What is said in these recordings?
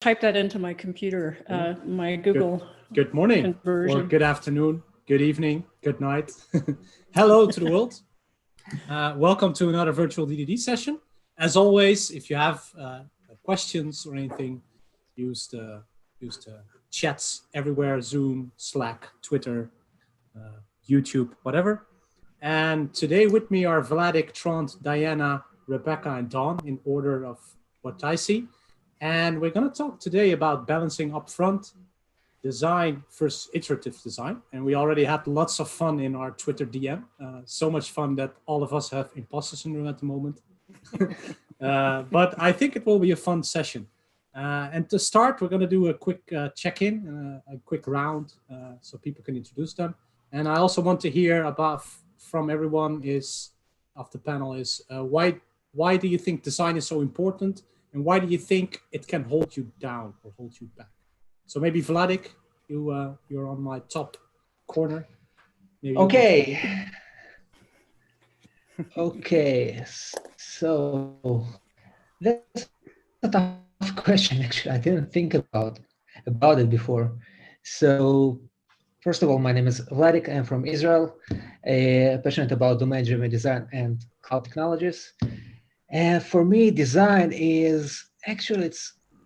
type that into my computer, my Google. Good morning, conversion. or good afternoon, good evening, good night. Hello to the world. Welcome to another virtual DDD session. As always, if you have questions or anything, use the chats everywhere: Zoom, Slack, Twitter, YouTube, whatever. And today with me are Vladik, Trond, Diana, Rebecca, and Dawn in order of what I see. And we're going to talk today about balancing upfront design versus iterative design. And we already had lots of fun in our Twitter DM. So much fun that all of us have imposter syndrome at the moment. But I think it will be a fun session. And to start, we're going to do a quick check-in, a quick round, so people can introduce them. And I also want to hear from everyone of the panel is why do you think design is so important? And why do you think it can hold you down or hold you back? So maybe Vladik, you're on my top corner. Maybe okay. Okay. So that's a tough question. Actually, I didn't think about it before. So first of all, my name is Vladik. I'm from Israel. Passionate about domain-driven design and cloud technologies. And for me, design is actually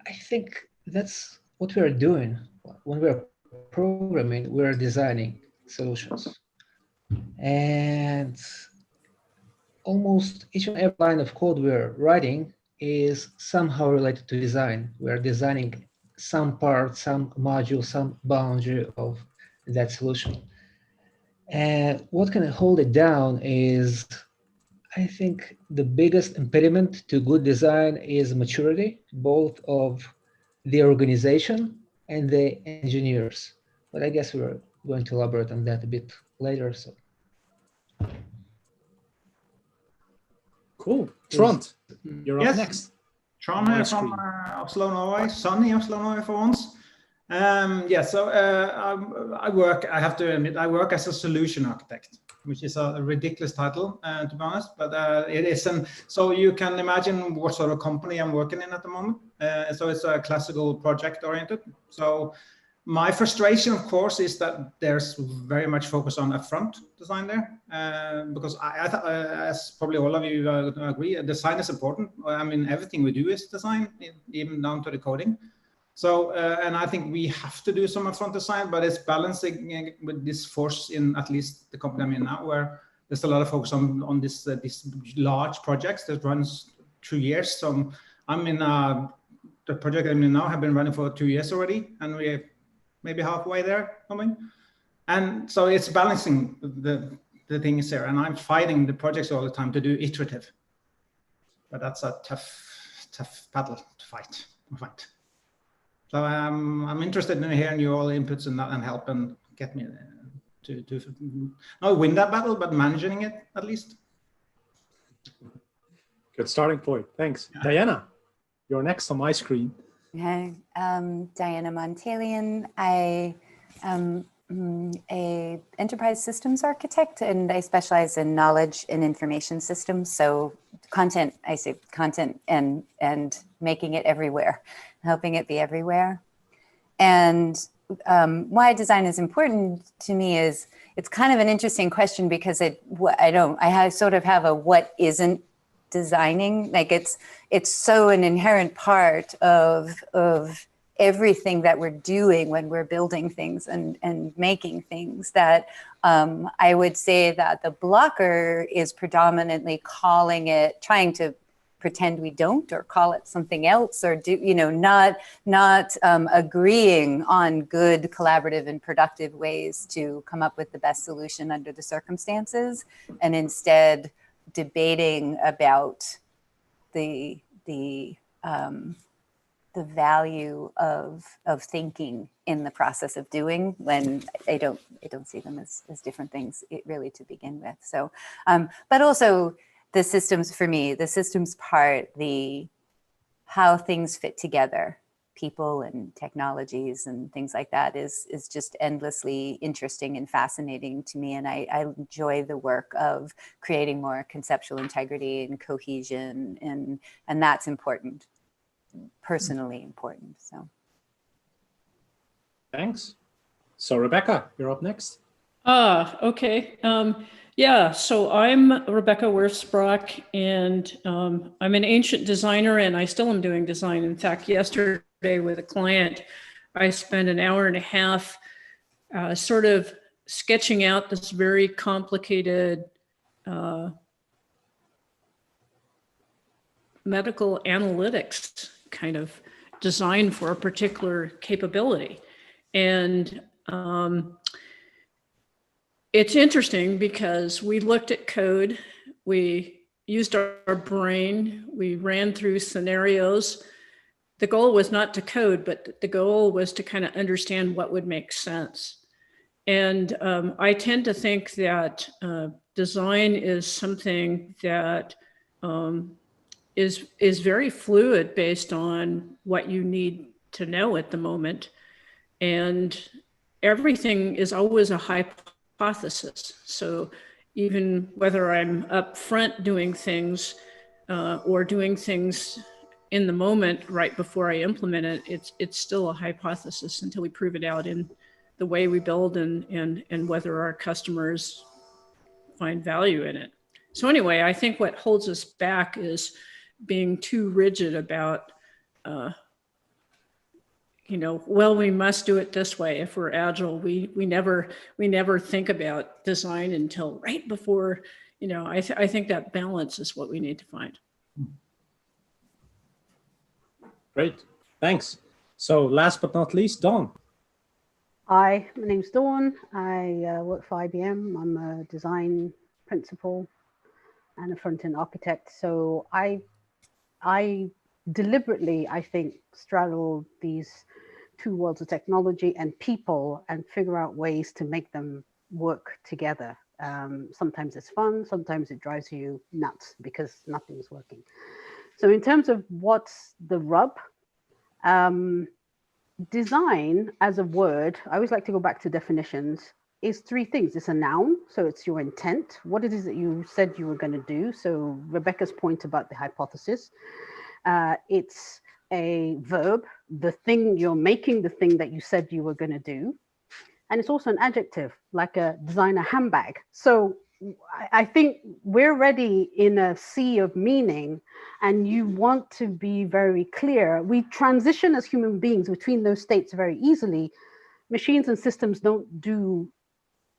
I think that's what we are doing when we're programming. We're designing solutions, and almost each and every line of code we're writing is somehow related to design. We're designing some part, some module, some boundary of that solution. And what can hold it down is, I think the biggest impediment to good design is maturity, both of the organization and the engineers. But I guess we're going to elaborate on that a bit later. So, cool. Trond, you're up next. Trond here from Oslo, Norway. Sunny Oslo, Norway for once. I have to admit, I work as a solution architect, which is a ridiculous title, to be honest, but it isn't. So you can imagine what sort of company I'm working in at the moment. So it's a classical project oriented. So my frustration, of course, is that there's very much focus on upfront design there, because as probably all of you agree, design is important. I mean, everything we do is design, even down to the coding. So, and I think we have to do some upfront design, but it's balancing with this force in at least the company I'm in now, where there's a lot of focus on this large projects that runs 2 years. So I'm in the project I'm in now have been running for 2 years already, and we're maybe halfway there coming. And so it's balancing the things here, and I'm fighting the projects all the time to do iterative. But that's a tough battle to fight. So I'm interested in hearing your all inputs and that, and help and get me to not win that battle, but managing it at least. Good starting point. Thanks. Yeah. Diana, you're next on my screen. Hi, Diana Montalion. I am a enterprise systems architect, and I specialize in knowledge and information systems. So content, I say content and making it everywhere, helping it be everywhere. And why design is important to me is it's kind of an interesting question, because I sort of have a what isn't designing. Like it's so an inherent part of everything that we're doing when we're building things and making things, that I would say that the blocker is predominantly trying to pretend we don't, or call it something else, or not agreeing on good collaborative and productive ways to come up with the best solution under the circumstances, and instead debating about the value of thinking in the process of doing, when I don't see them as different things really to begin with. So, but also the systems, for me, the systems part, how things fit together, people and technologies and things like that is just endlessly interesting and fascinating to me. And I enjoy the work of creating more conceptual integrity and cohesion, and that's important. personally important. So. Thanks. So Rebecca, you're up next. Okay. Yeah, so I'm Rebecca Wirfs-Brock, and I'm an ancient designer, and I still am doing design. In fact, yesterday with a client, I spent an hour and a half sort of sketching out this very complicated medical analytics kind of design for a particular capability. And it's interesting because we looked at code, we used our brain, we ran through scenarios. The goal was not to code, but the goal was to kind of understand what would make sense. And I tend to think that design is something that is very fluid based on what you need to know at the moment. And everything is always a hypothesis. So even whether I'm upfront doing things or doing things in the moment right before I implement it, it's still a hypothesis until we prove it out in the way we build and whether our customers find value in it. So anyway, I think what holds us back is being too rigid about well, we must do it this way. If we're agile, we never think about design until right before. I think that balance is what we need to find. Great, thanks. So last but not least, Dawn. Hi, my name's Dawn. I work for IBM. I'm a design principal and a front-end architect. So I deliberately, I think, straddle these two worlds of technology and people and figure out ways to make them work together. Sometimes it's fun, sometimes it drives you nuts because nothing's working. So in terms of what's the rub, design as a word, I always like to go back to definitions, is three things. It's a noun, so it's your intent, what it is that you said you were going to do. So Rebecca's point about the hypothesis. It's a verb, the thing you're making, the thing that you said you were going to do. And it's also an adjective, like a designer handbag. So I think we're already in a sea of meaning, and you want to be very clear. We transition as human beings between those states very easily. Machines and systems don't do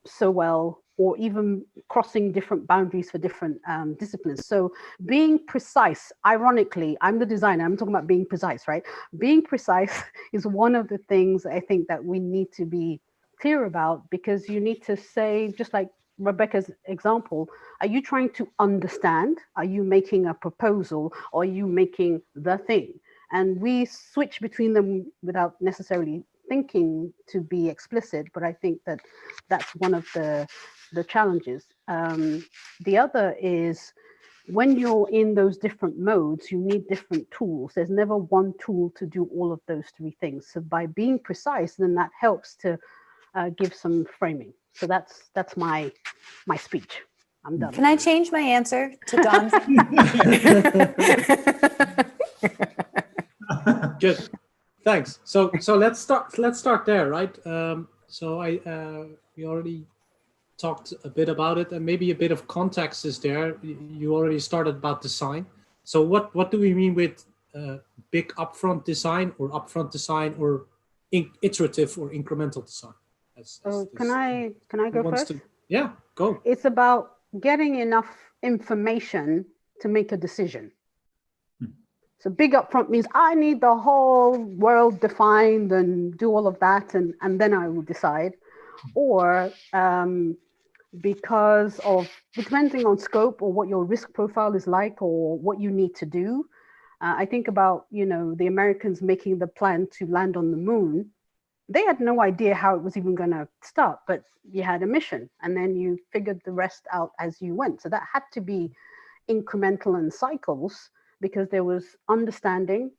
so well, or even crossing different boundaries for different disciplines. So being precise, ironically, I'm the designer, I'm talking about being precise, right? Being precise is one of the things I think that we need to be clear about, because you need to say, just like Rebecca's example, are you trying to understand? Are you making a proposal, or are you making the thing? And we switch between them without necessarily thinking to be explicit, but I think that that's one of the challenges. The other is when you're in those different modes, you need different tools. There's never one tool to do all of those three things. So by being precise, then that helps to give some framing. So that's my speech. I'm done. Can I change my answer to Dawn's? Good, thanks. So let's start there, right? We already talked a bit about it, and maybe a bit of context is there. You already started about design. So what do we mean with big upfront design, or iterative or incremental design? Can I go first? Yeah, go. It's about getting enough information to make a decision. So big upfront means I need the whole world defined and do all of that, and then I will decide. Or because of, depending on scope or what your risk profile is like or what you need to do. I think about, the Americans making the plan to land on the moon. They had no idea how it was even going to start, but you had a mission, and then you figured the rest out as you went. So that had to be incremental and cycles, because there was understanding,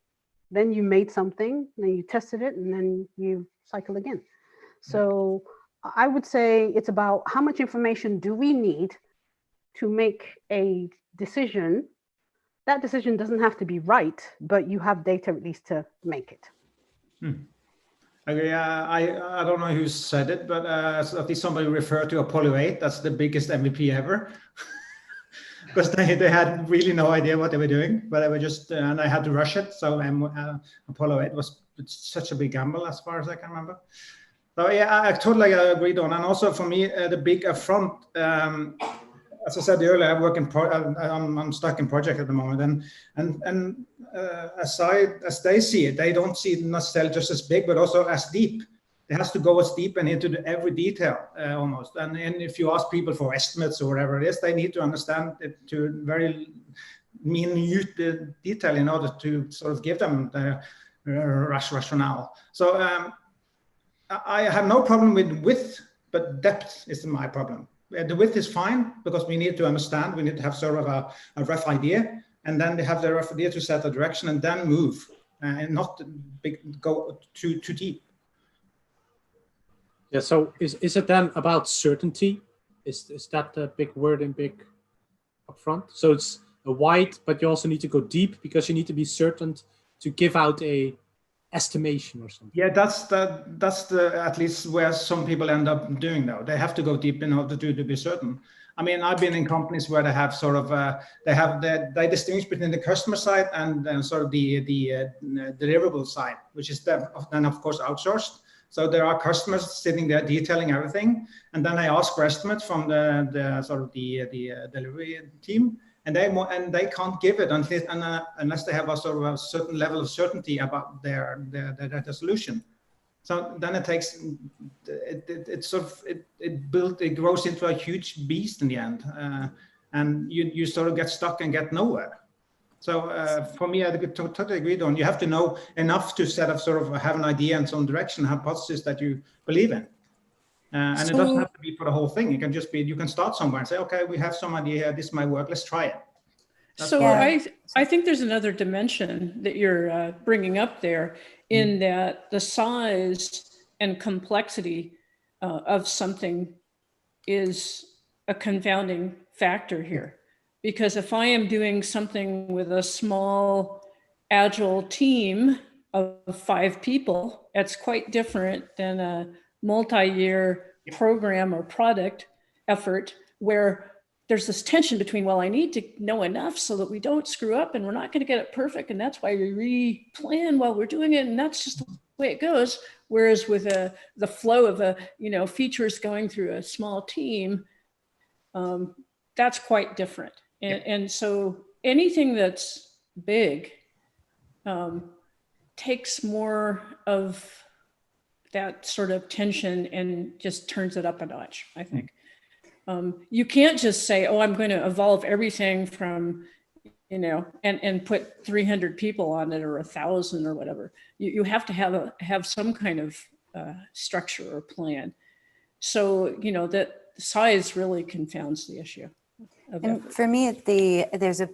then you made something, then you tested it, and then you cycle again. So I would say it's about how much information do we need to make a decision that decision doesn't have to be right, but you have data at least to make it. Okay, I don't know who said it, but at least somebody referred to Apollo 8. That's the biggest MVP ever. Because they had really no idea what they were doing, but they were just, and I had to rush it. So Apollo 8 was such a big gamble as far as I can remember. So yeah, I totally agreed on. And also for me, the big upfront, as I said earlier, I work in I'm stuck in project at the moment, and as they see it, they don't see it necessarily just as big, but also as deep. It has to go as deep and into every detail almost. And if you ask people for estimates or whatever it is, they need to understand it to very minute detail in order to sort of give them the rationale. So I have no problem with width, but depth is my problem. The width is fine because we need to understand, we need to have sort of a rough idea, and then they have the rough idea to set a direction and then move and not go too deep. Yeah, so is it then about certainty? Is that the big word in big upfront? So it's a wide, but you also need to go deep because you need to be certain to give out a estimation or something. Yeah, that's the at least where some people end up doing though. They have to go deep in order to be certain. I mean, I've been in companies where they have sort of they distinguish between the customer side and sort of the deliverable side, which is then of course outsourced. So there are customers sitting there detailing everything, and then I ask for estimates from the sort of the delivery team, and they can't give it unless they have a sort of a certain level of certainty about their solution. So then it takes it grows into a huge beast in the end, and you sort of get stuck and get nowhere. So for me, I totally agreed on. You have to know enough to set up sort of have an idea and some direction, hypothesis that you believe in. And it doesn't have to be for the whole thing. It can just be, you can start somewhere and say, okay, we have some idea here. This might work. Let's try it. I think there's another dimension that you're bringing up there in that the size and complexity of something is a confounding factor here. Because if I am doing something with a small Agile team of 5 people, that's quite different than a multi-year program or product effort where there's this tension between, well, I need to know enough so that we don't screw up and we're not going to get it perfect. And that's why we re-plan while we're doing it. And that's just the way it goes. Whereas with the flow of features going through a small team, that's quite different. And so anything that's big takes more of that sort of tension and just turns it up a notch, I think. You can't just say, oh, I'm going to evolve everything from, and put 300 people on it or 1,000 or whatever. You have to have some kind of structure or plan. So, that size really confounds the issue. And for me, there's a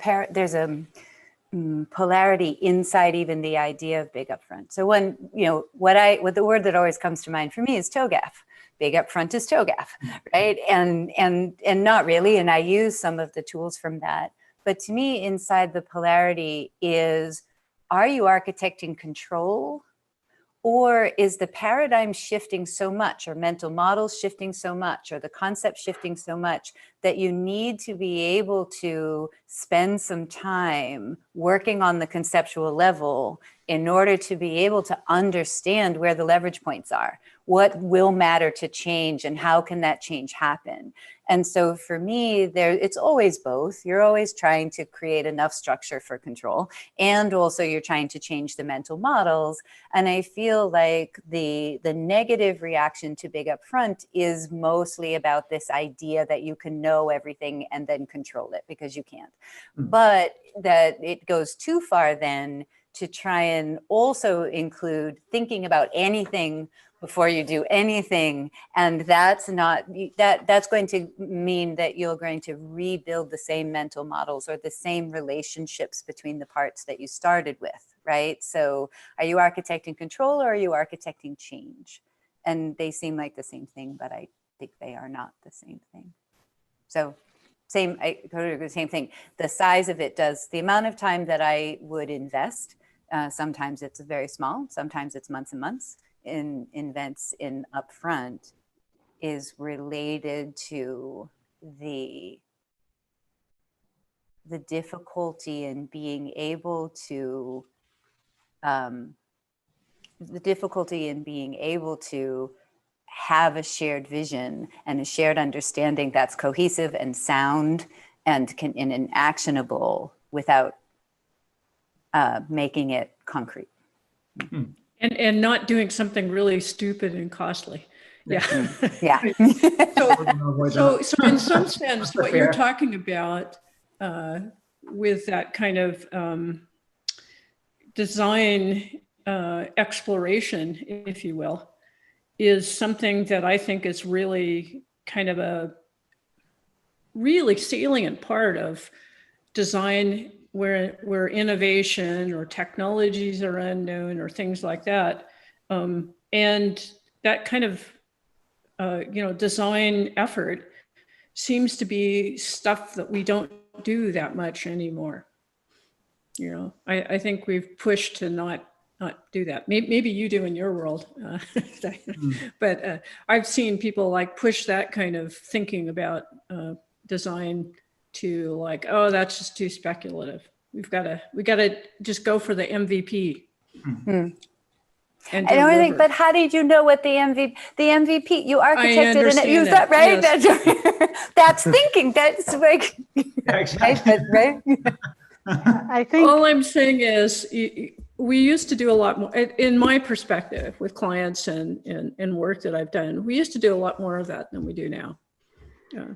polarity inside even the idea of big upfront. So when, what the word that always comes to mind for me is TOGAF. Big upfront is TOGAF, right? And not really, and I use some of the tools from that. But to me, inside the polarity is, are you architecting control? Or is the paradigm shifting so much, or mental models shifting so much, or the concept shifting so much that you need to be able to spend some time working on the conceptual level in order to be able to understand where the leverage points are, what will matter to change, and how can that change happen? And so for me, it's always both. You're always trying to create enough structure for control, and also you're trying to change the mental models. And I feel like the negative reaction to big upfront is mostly about this idea that you can know everything and then control it, because you can't. But that it goes too far then to try and also include thinking about anything before you do anything. And that's going to mean that you're going to rebuild the same mental models or the same relationships between the parts that you started with, right? So are you architecting control, or are you architecting change? And they seem like the same thing, but I think they are not the same thing. So I totally agree, the same thing. The size of it does, the amount of time that I would invest, sometimes it's very small, sometimes it's months and months, in invents in upfront, is related to the difficulty in being able to have a shared vision and a shared understanding that's cohesive and sound and actionable without making it concrete. And not doing something really stupid and costly. Yeah. Yeah. So in some sense, what you're talking about with that kind of design exploration, if you will, is something that I think is really kind of a really salient part of design, where innovation or technologies are unknown or things like that. And that kind of design effort seems to be stuff that we don't do that much anymore. I think we've pushed to not do that. Maybe you do in your world, but I've seen people like push that kind of thinking about design to like, oh, that's just too speculative. We got to just go for the MVP. And I don't think, but how did you know what the MVP, you architected and used that, right? Yes. That's thinking. That's like, exactly. right? I think all I'm saying is we used to do a lot more, in my perspective, with clients and work that I've done. We used to do a lot more of that than we do now. Yeah.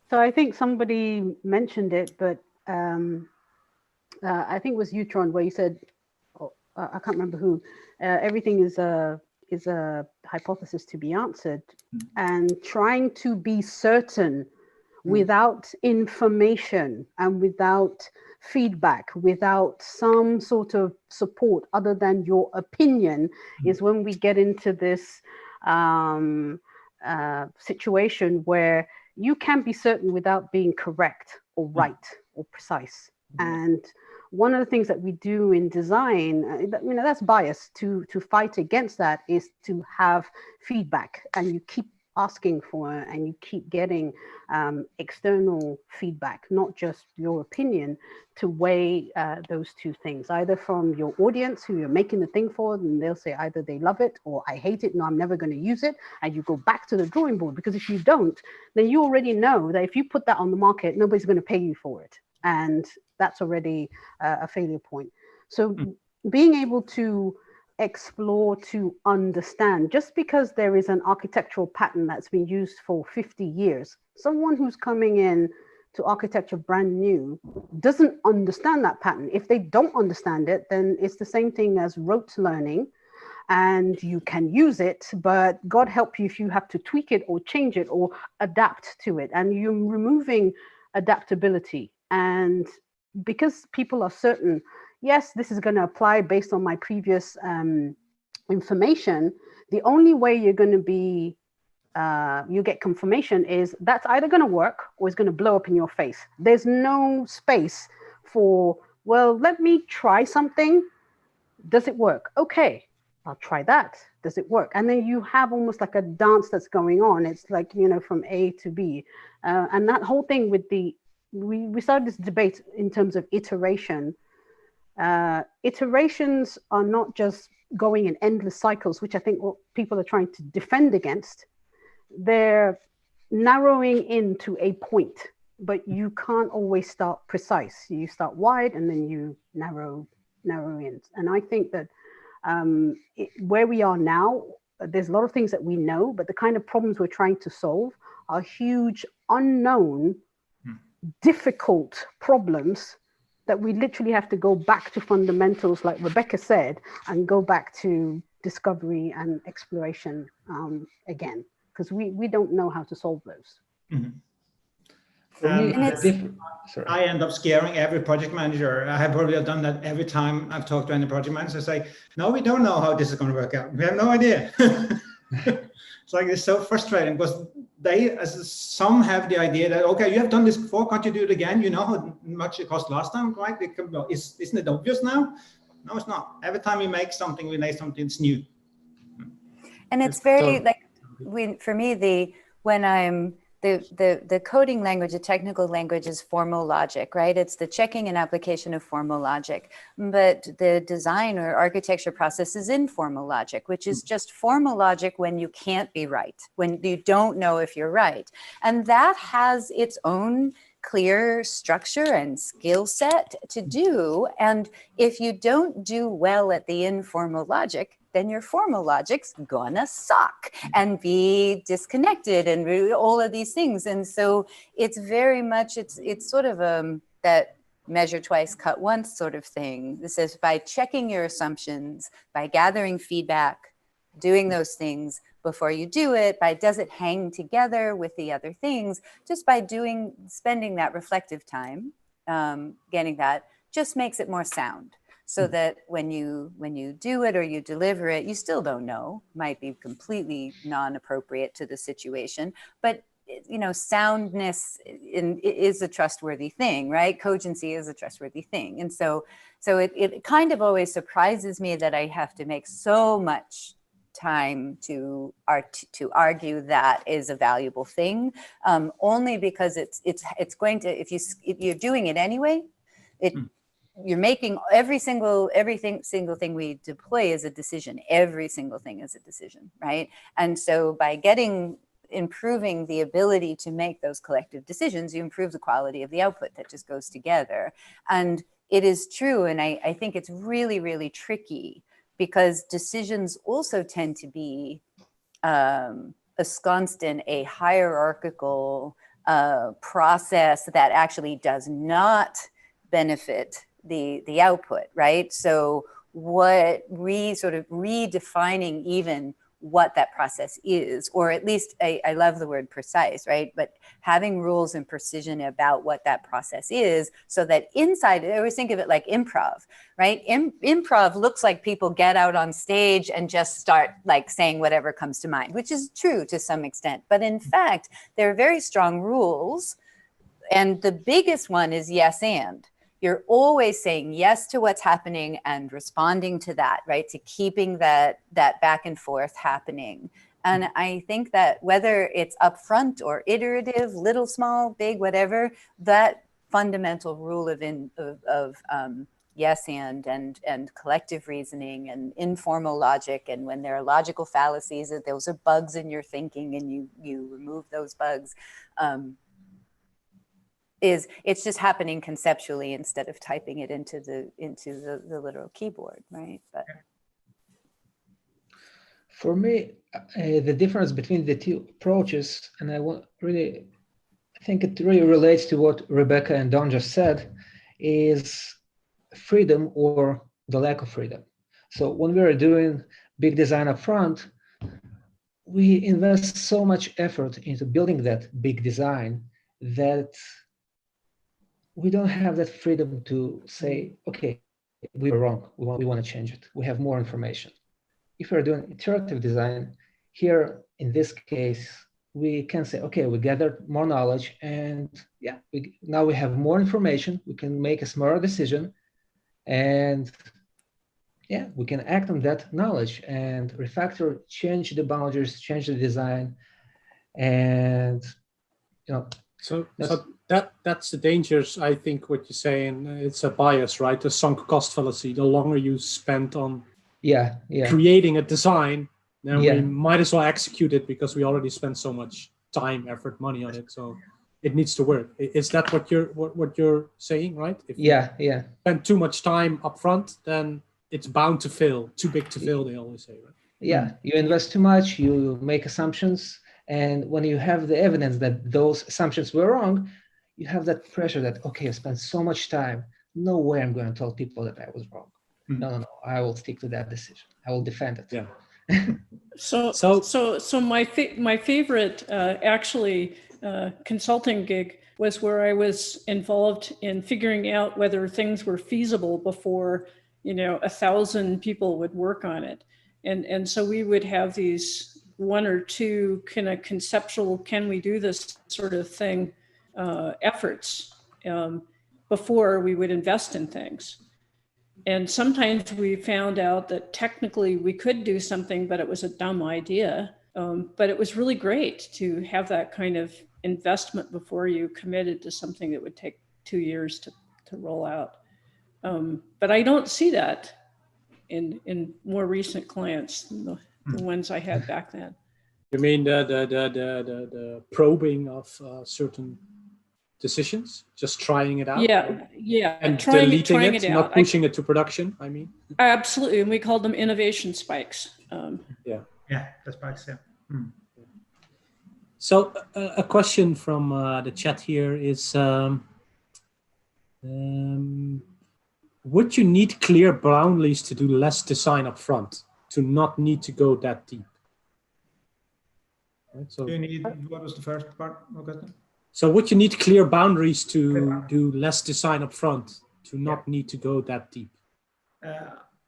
so. I think somebody mentioned it, but I think it was you, Tron, where you said, I can't remember who. Everything is a hypothesis to be answered, and trying to be certain without information and without feedback, without some sort of support other than your opinion, is when we get into this situation where you can be certain without being correct or right or precise. And one of the things that we do in design, that's bias, to fight against that is to have feedback, and you keep asking for and you keep getting external feedback, not just your opinion, to weigh those two things, either from your audience who you're making the thing for, and they'll say either they love it or I hate it, no, I'm never going to use it, and you go back to the drawing board, because if you don't, then you already know that if you put that on the market, nobody's going to pay you for it, and that's already a failure point. So being able to explore, to understand, just because there is an architectural pattern that's been used for 50 years, someone who's coming in to architecture brand new doesn't understand that pattern. If they don't understand it, then it's the same thing as rote learning, and you can use it, but God help you if you have to tweak it or change it or adapt to it, and you're removing adaptability. And because people are certain, yes, this is going to apply based on my previous information, the only way you're going to be, you get confirmation is that's either going to work or it's going to blow up in your face. There's no space for, well, let me try something. Does it work? Okay, I'll try that. Does it work? And then you have almost like a dance that's going on. It's like, from A to B. And that whole thing with we started this debate in terms of iteration. Iterations are not just going in endless cycles, which I think what people are trying to defend against. They're narrowing into a point, but you can't always start precise. You start wide and then you narrow in. And I think that where we are now, there's a lot of things that we know, but the kind of problems we're trying to solve are huge, unknown, difficult problems that we literally have to go back to fundamentals, like Rebecca said, and go back to discovery and exploration again, because we don't know how to solve those. I end up scaring every project manager. I have probably done that every time I've talked to any project manager. I say, no, we don't know how this is going to work out. We have no idea. It's like it's so frustrating because some have the idea that, okay, you have done this before, can't you do it again? You know how much it cost last time, right? Isn't it obvious now? No, it's not. Every time we make something that's new. And it's very for me, the coding language, the technical language is formal logic, right? It's the checking and application of formal logic. But the design or architecture process is informal logic, which is just formal logic when you can't be right, when you don't know if you're right. And that has its own clear structure and skill set to do. And if you don't do well at the informal logic, then your formal logic's gonna suck and be disconnected and all of these things. And so it's very much, it's sort of that measure twice, cut once sort of thing. This is by checking your assumptions, by gathering feedback, doing those things before you do it, does it hang together with the other things, just by spending that reflective time, getting that, just makes it more sound. So that when you do it or you deliver it, you still don't know, might be completely non-appropriate to the situation, but soundness is a trustworthy thing, right? Cogency is a trustworthy thing. And so it kind of always surprises me that I have to make so much time to argue that is a valuable thing, only because it's going to, if you're doing it anyway, you're making every single thing we deploy is a decision. Every single thing is a decision, right? And so by improving the ability to make those collective decisions, you improve the quality of the output that just goes together. And it is true, and I think it's really, really tricky because decisions also tend to be ensconced in a hierarchical process that actually does not benefit the output, right? So sort of redefining even what that process is, or at least I love the word precise, right? But having rules and precision about what that process is, so that inside it, I always think of it like improv, right? Improv looks like people get out on stage and just start like saying whatever comes to mind, which is true to some extent. But in fact, there are very strong rules. And the biggest one is yes and. You're always saying yes to what's happening and responding to that, right? To keeping that back and forth happening. And I think that whether it's upfront or iterative, little, small, big, whatever, that fundamental rule of yes and collective reasoning and informal logic, and when there are logical fallacies, that those are bugs in your thinking and you remove those bugs. It's just happening conceptually instead of typing it into the literal keyboard, right? But for me, the difference between the two approaches, and I think it really relates to what Rebecca and Don just said, is freedom or the lack of freedom. So when we are doing big design up front, we invest so much effort into building that big design that we don't have that freedom to say, okay, we were wrong. We want to change it. We have more information. If we're doing iterative design, here in this case, we can say, okay, we gathered more knowledge, and yeah, now we have more information. We can make a smarter decision, and yeah, we can act on that knowledge and refactor, change the boundaries, change the design, and So that's the dangers, I think, what you're saying. It's a bias, right? The sunk cost fallacy. The longer you spend on creating a design, then we might as well execute it because we already spent so much time, effort, money on it. So it needs to work. Is that what you're saying, right? If you spend too much time up front, then it's bound to fail. Too big to fail, they always say, right? Yeah, you invest too much, you make assumptions. And when you have the evidence that those assumptions were wrong, you have that pressure that, okay, I spent so much time. No way I'm going to tell people that I was wrong. No, I will stick to that decision. I will defend it. Yeah. So my favorite consulting gig was where I was involved in figuring out whether things were feasible before 1,000 people would work on it. And so we would have these one or two kind of conceptual, can we do this sort of thing efforts before we would invest in things. And sometimes we found out that technically we could do something, but it was a dumb idea. But it was really great to have that kind of investment before you committed to something that would take 2 years to roll out. But I don't see that in more recent clients than the ones I had back then. You mean the probing of certain decisions, just trying it out? Yeah. And trying deleting it, out. not pushing it to production, I mean? Absolutely, and we called them innovation spikes. Yeah, the spikes, yeah. So a question from the chat here is, would you need clear boundaries to do less design up front, to not need to go that deep? Right, so, you need, what was the first part? Okay. So would you need clear boundaries to do less design up front, to not need to go that deep?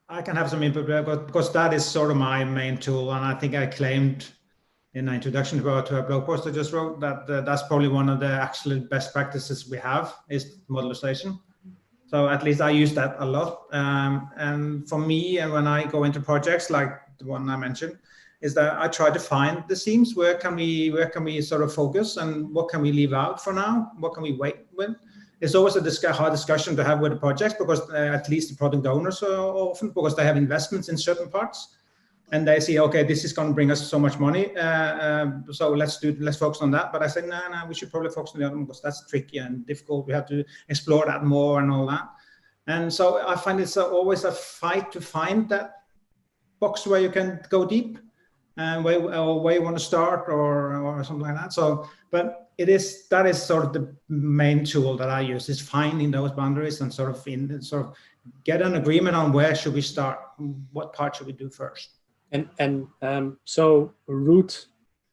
I can have some input there, but because that is sort of my main tool, and I think I claimed in the introduction to a blog post I just wrote that that's probably one of the actually best practices we have is modularization. So at least I use that a lot. And for me, and when I go into projects like the one I mentioned, is that I try to find the seams. Where can we sort of focus, and what can we leave out for now? What can we wait with? It's always a hard discussion to have with the projects, because at least the product owners are often, because they have investments in certain parts, and they see, okay, this is going to bring us so much money, so let's focus on that. But I say, no, we should probably focus on the other one, because that's tricky and difficult. We have to explore that more and all that. And so I find it's always a fight to find that box where you can go deep, and where you want to start, or something like that. So, but that is sort of the main tool that I use, is finding those boundaries and sort of get an agreement on where should we start, what part should we do first. And so Ruth,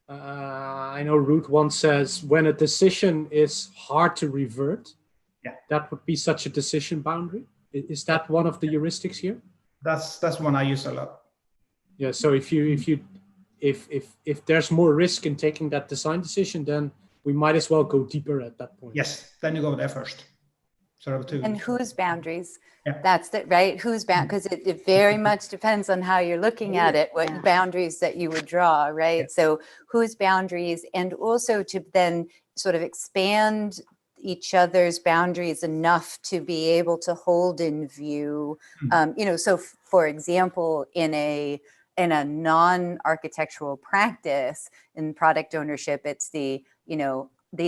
I know Ruth once says, when a decision is hard to revert, that would be such a decision boundary. Is that one of the heuristics here? That's one I use a lot. Yeah. So if there's more risk in taking that design decision, then we might as well go deeper at that point. Yes, then you go there first. And whose boundaries? Yeah. That's the right. Whose bound? Because it very much depends on how you're looking at it. What boundaries that you would draw, right? Yeah. So whose boundaries, and also to then sort of expand each other's boundaries enough to be able to hold in view. So for example, in a non-architectural practice in product ownership, it's the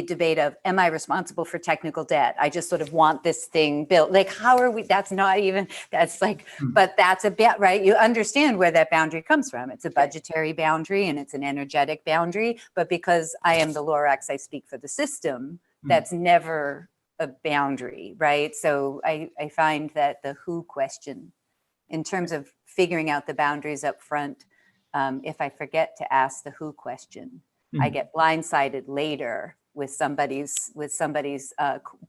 debate of, am I responsible for technical debt? I just sort of want this thing built. Like, how are we, that's not even, that's like, but that's a bit, right? You understand where that boundary comes from. It's a budgetary boundary and it's an energetic boundary, but because I am the Lorax, I speak for the system, that's never a boundary, right? So I find that the who question, in terms of figuring out the boundaries up front, if I forget to ask the who question, I get blindsided later with somebody's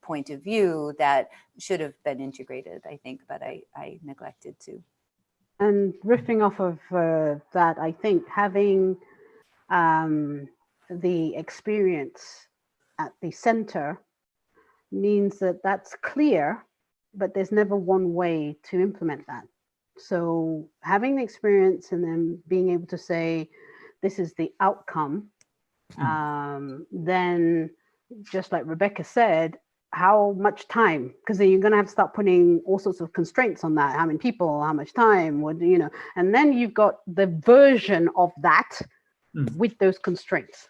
point of view that should have been integrated, I think, but I neglected to. And riffing off of that, I think having the experience at the center means that that's clear, but there's never one way to implement that. So having the experience and then being able to say, this is the outcome, then just like Rebecca said, how much time? Because then you're going to have to start putting all sorts of constraints on that. How many people, how much time, what, and then you've got the version of that with those constraints.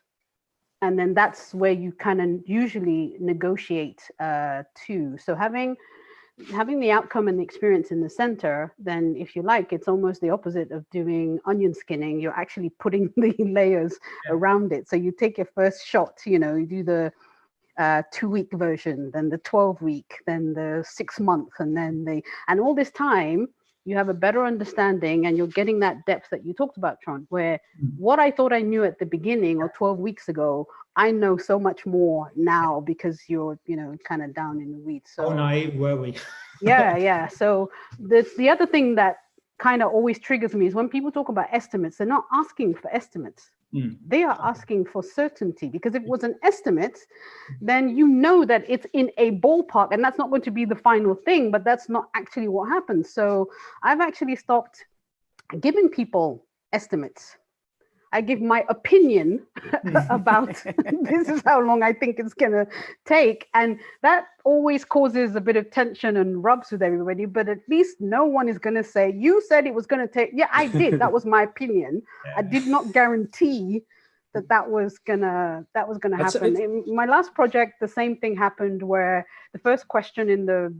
And then that's where you kind of usually negotiate too. So having the outcome and the experience in the center, then if you like, it's almost the opposite of doing onion skinning. You're actually putting the layers around it. So you take your first shot, you do the 2-week version, then the 12-week, then the 6-month, and then and all this time you have a better understanding and you're getting that depth that you talked about, Trond, where what I thought I knew at the beginning or 12 weeks ago, I know so much more now because you're, kind of down in the weeds. So how naive were we? yeah. So the other thing that kind of always triggers me is when people talk about estimates, they're not asking for estimates. They are asking for certainty, because if it was an estimate, then you know that it's in a ballpark, and that's not going to be the final thing, but that's not actually what happens. So I've actually stopped giving people estimates. I give my opinion about this is how long I think it's going to take. And that always causes a bit of tension and rubs with everybody. But at least no one is going to say, you said it was going to take. Yeah, I did. That was my opinion. I did not guarantee that was going to happen. In my last project, the same thing happened, where the first question in the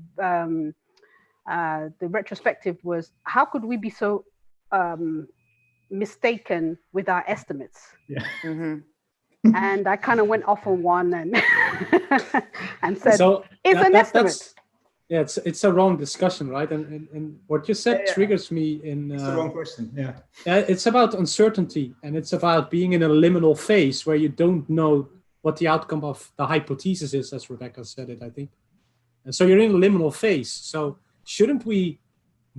retrospective was, how could we be so mistaken with our estimates? And I kind of went off on one and and said, so it's an estimate. It's a wrong discussion, right? And what you said triggers me in it's the wrong question. It's about uncertainty, and it's about being in a liminal phase where you don't know what the outcome of the hypothesis is, as Rebecca said it, I think. And so you're in a liminal phase. So shouldn't we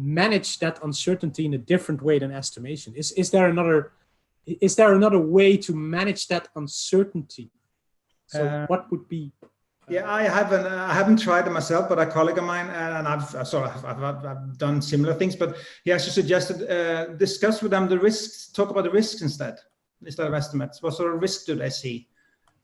manage that uncertainty in a different way than estimation? Is there another way to manage that uncertainty? So what would be? I haven't tried it myself, but a colleague of mine, and I've done similar things. But he actually suggested discuss with them the risks. Talk about the risks instead of estimates. What sort of risk do they see?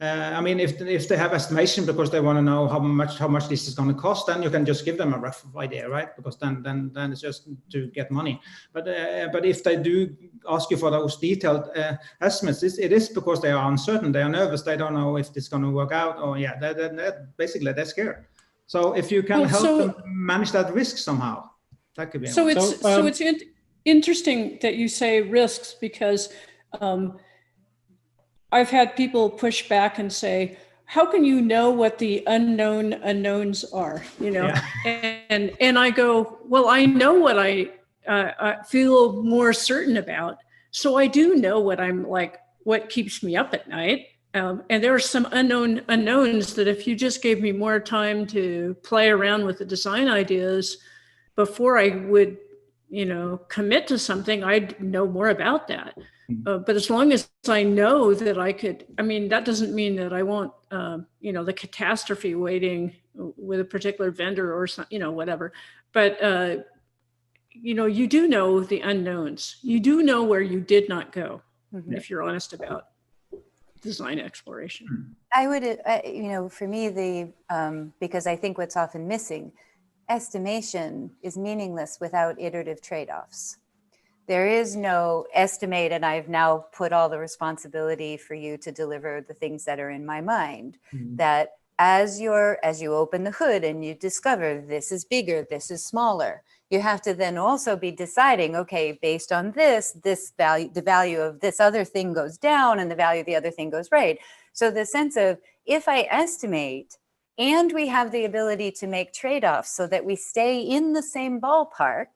I mean, if they have estimation because they want to know how much this is going to cost, then you can just give them a rough idea, right? Because then it's just to get money. But if they do ask you for those detailed estimates, it is because they are uncertain, they are nervous, they don't know if it's going to work out, or basically they're scared. So if you can help them manage that risk somehow, that could be. So it's interesting that you say risks, because I've had people push back and say, how can you know what the unknown unknowns are? And I go, well, I know what I feel more certain about. So I do know what I'm like, what keeps me up at night. And there are some unknown unknowns that if you just gave me more time to play around with the design ideas before I would, commit to something, I'd know more about that. But as long as I know that I could, that doesn't mean that I won't, the catastrophe waiting with a particular vendor or whatever. But, you do know the unknowns. You do know where you did not go, if you're honest about design exploration. I would, for me, because I think what's often missing, estimation is meaningless without iterative trade-offs. There is no estimate, and I've now put all the responsibility for you to deliver the things that are in my mind. That as you open the hood and you discover this is bigger, this is smaller, you have to then also be deciding, okay, based on this value, the value of this other thing goes down and the value of the other thing goes right. So the sense of, if I estimate and we have the ability to make trade-offs so that we stay in the same ballpark,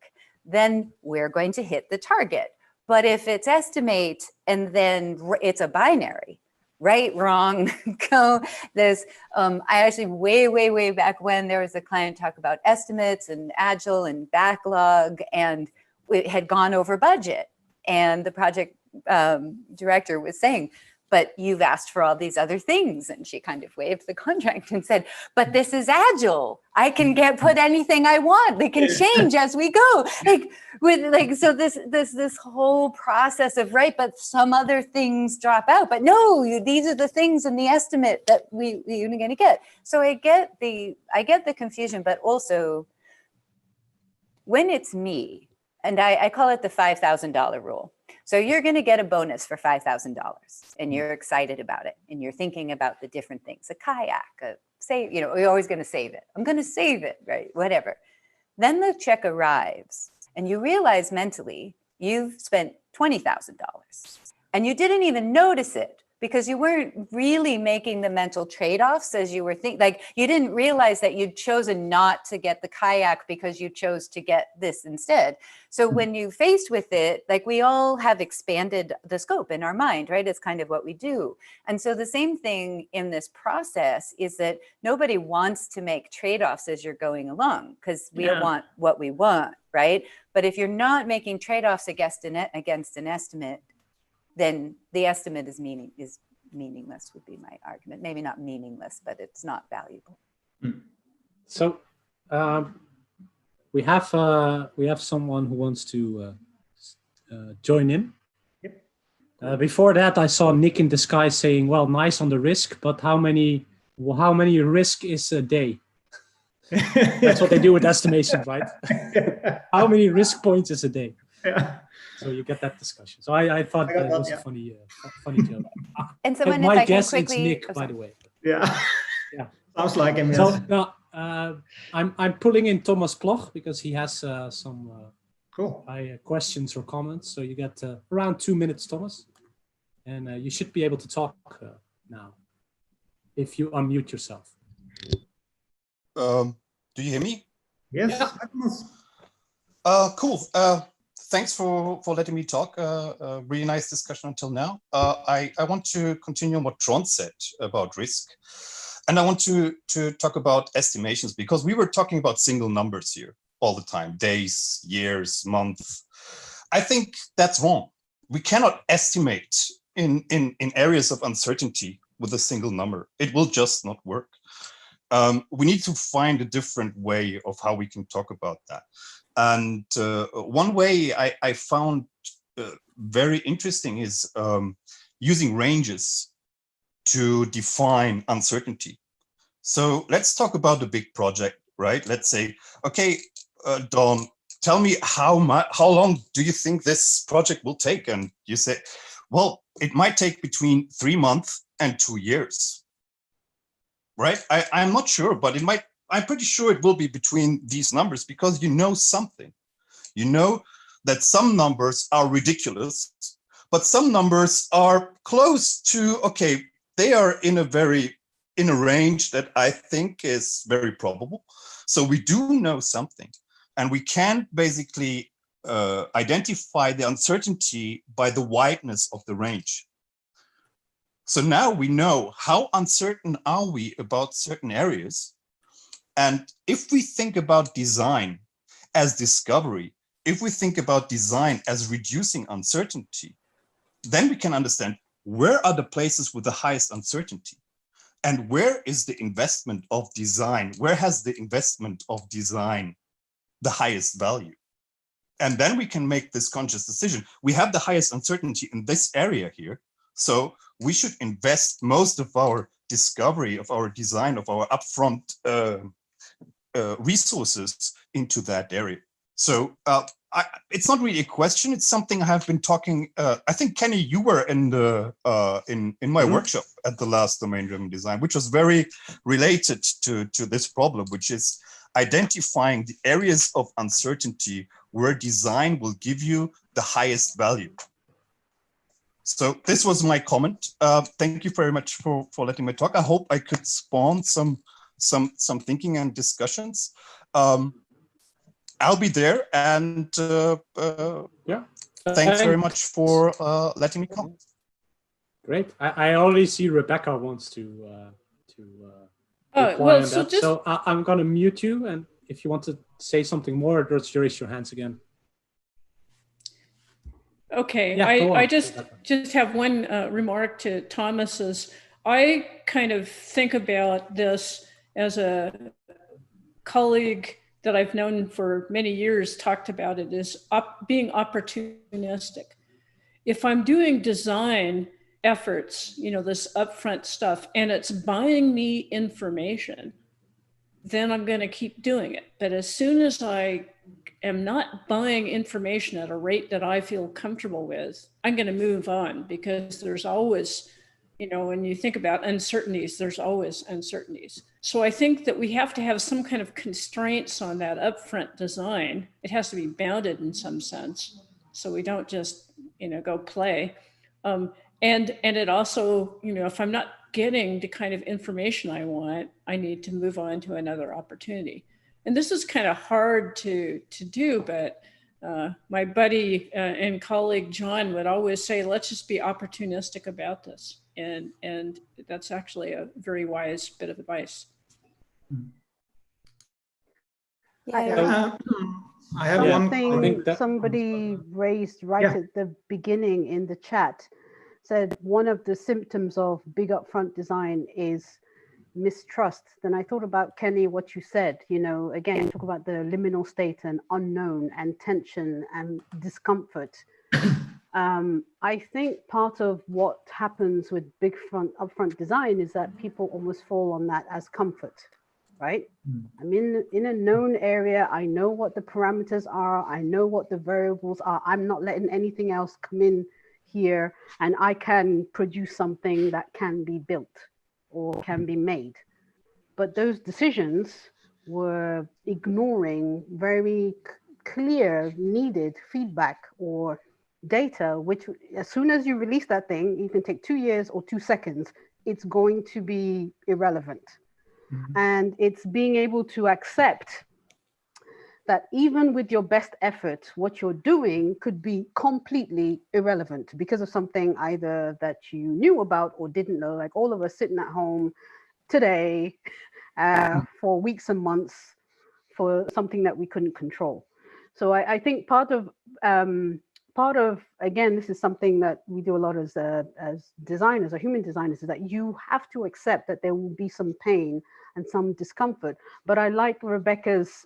then we're going to hit the target. But if it's estimate and then it's a binary, right, wrong, go, there's, I actually way back when there was a client talk about estimates and Agile and backlog, and it had gone over budget. And the project director was saying, but you've asked for all these other things. And she kind of waved the contract and said, but this is Agile. I can put anything I want. They can change as we go. So this whole process of, right, but some other things drop out. But no, these are the things in the estimate that we're going to get. So I get the confusion, but also when it's me, and I call it the $5,000 rule. So you're going to get a bonus for $5,000 and you're excited about it. And you're thinking about the different things, a kayak, you're always going to save it. I'm going to save it, right? Whatever. Then the check arrives and you realize mentally you've spent $20,000 and you didn't even notice it because you weren't really making the mental trade-offs as you were thinking. Like, you didn't realize that you'd chosen not to get the kayak because you chose to get this instead. So when you faced with it, like, we all have expanded the scope in our mind, right? It's kind of what we do. And so the same thing in this process is that nobody wants to make trade-offs as you're going along because we want what we want. right? But if you're not making trade-offs against an estimate, then the estimate is meaningless, would be my argument. Maybe not meaningless, but it's not valuable. So we have someone who wants to join in. Yep. Before that, I saw Nick in the sky saying, "Well, nice on the risk, but how many risk is a day?" That's what they do with estimation, right? How many risk points is a day? Yeah. So you get that discussion. So I thought that was a funny joke. And someone, my if I can guess, quickly, it's Nick, by the way. Yeah. Yeah. Sounds like him. Yes. So now I'm pulling in Thomas Ploch because he has some Cool. questions or comments. So you get around 2 minutes, Thomas, and you should be able to talk now if you unmute yourself. Do you hear me? Yes. Yeah. Cool. Thanks for letting me talk. Really nice discussion until now. I want to continue on what Trond said about risk. And I want to talk about estimations, because we were talking about single numbers here all the time, days, years, months. I think that's wrong. We cannot estimate in areas of uncertainty with a single number. It will just not work. We need to find a different way of how we can talk about that. And one way I found very interesting is using ranges to define uncertainty. So let's talk about the big project, right? Let's say, okay, Don, tell me how long do you think this project will take? And you say, well, it might take between 3 months and 2 years, right? I'm not sure, but I'm pretty sure it will be between these numbers, because you know something. You know that some numbers are ridiculous, but some numbers are close to, okay, they are in a range that I think is very probable. So we do know something, and we can basically identify the uncertainty by the wideness of the range. So now we know how uncertain are we about certain areas. And if we think about design as discovery, if we think about design as reducing uncertainty, then we can understand where are the places with the highest uncertainty, and where is the investment of design? Where has the investment of design the highest value? And then we can make this conscious decision. We have the highest uncertainty in this area here, so we should invest most of our discovery, of our design, of our upfront resources into that area. So it's not really a question. It's something I have been talking. I think, Kenny, you were in my workshop at the last domain-driven design, which was very related to this problem, which is identifying the areas of uncertainty where design will give you the highest value. So this was my comment. Thank you very much for letting me talk. I hope I could spawn some thinking and discussions. I'll be there, and yeah. Thanks very much for letting me come. Great. I already see Rebecca wants to reply well, on so that. So I'm going to mute you, and if you want to say something more, just raise your hands again. Okay, Yeah, I just have one remark to Thomas's. I kind of think about this as a colleague that I've known for many years talked about it as being opportunistic. If I'm doing design efforts, this upfront stuff, and it's buying me information, then I'm going to keep doing it. But as soon as I am not buying information at a rate that I feel comfortable with, I'm going to move on, because there's always, when you think about uncertainties, there's always uncertainties. So I think that we have to have some kind of constraints on that upfront design. It has to be bounded in some sense, so we don't just, go play. And it also, if I'm not getting the kind of information I want, I need to move on to another opportunity. And this is kind of hard to do, but my buddy and colleague John would always say, let's just be opportunistic about this. And that's actually a very wise bit of advice. Yeah. I have something somebody raised right at the beginning in the chat. Said one of the symptoms of big upfront design is mistrust. Then I thought about, Kenny, what you said, you know, again, you talk about the liminal state and unknown and tension and discomfort. I think part of what happens with big upfront design is that people almost fall on that as comfort, right? I'm in a known area. I know what the parameters are. I know what the variables are. I'm not letting anything else come in here, and I can produce something that can be built or can be made. But those decisions were ignoring very clear needed feedback or data, which as soon as you release that thing, you can take 2 years or 2 seconds, it's going to be irrelevant. And it's being able to accept that even with your best effort, what you're doing could be completely irrelevant because of something either that you knew about or didn't know, like all of us sitting at home today for weeks and months for something that we couldn't control. So I think part of, again, this is something that we do a lot as designers or human designers, is that you have to accept that there will be some pain and some discomfort. But I like Rebecca's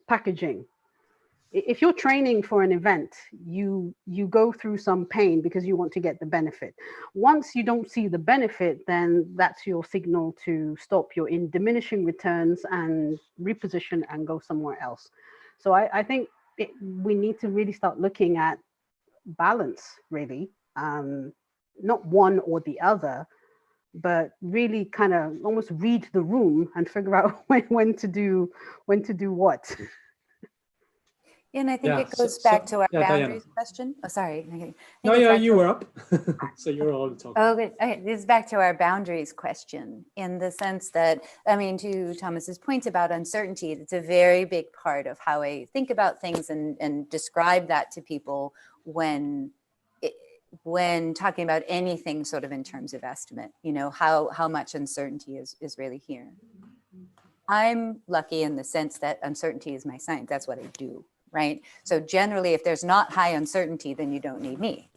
packaging. If you're training for an event, you go through some pain because you want to get the benefit. Once you don't see the benefit, then that's your signal to stop. You're in diminishing returns and reposition and go somewhere else. So I think we need to really start looking at balance, really, not one or the other, but really kind of almost read the room and figure out when to do what. And I think it goes back to our boundaries question. Oh, sorry. No, yeah, you were up. So you're all talking. Oh, good. Okay. This is back to our boundaries question, in the sense that, I mean, to Thomas's point about uncertainty, it's a very big part of how I think about things and describe that to people when talking about anything sort of in terms of estimate, you know, how much uncertainty is really here. I'm lucky in the sense that uncertainty is my science. That's what I do. Right. So generally, if there's not high uncertainty, then you don't need me.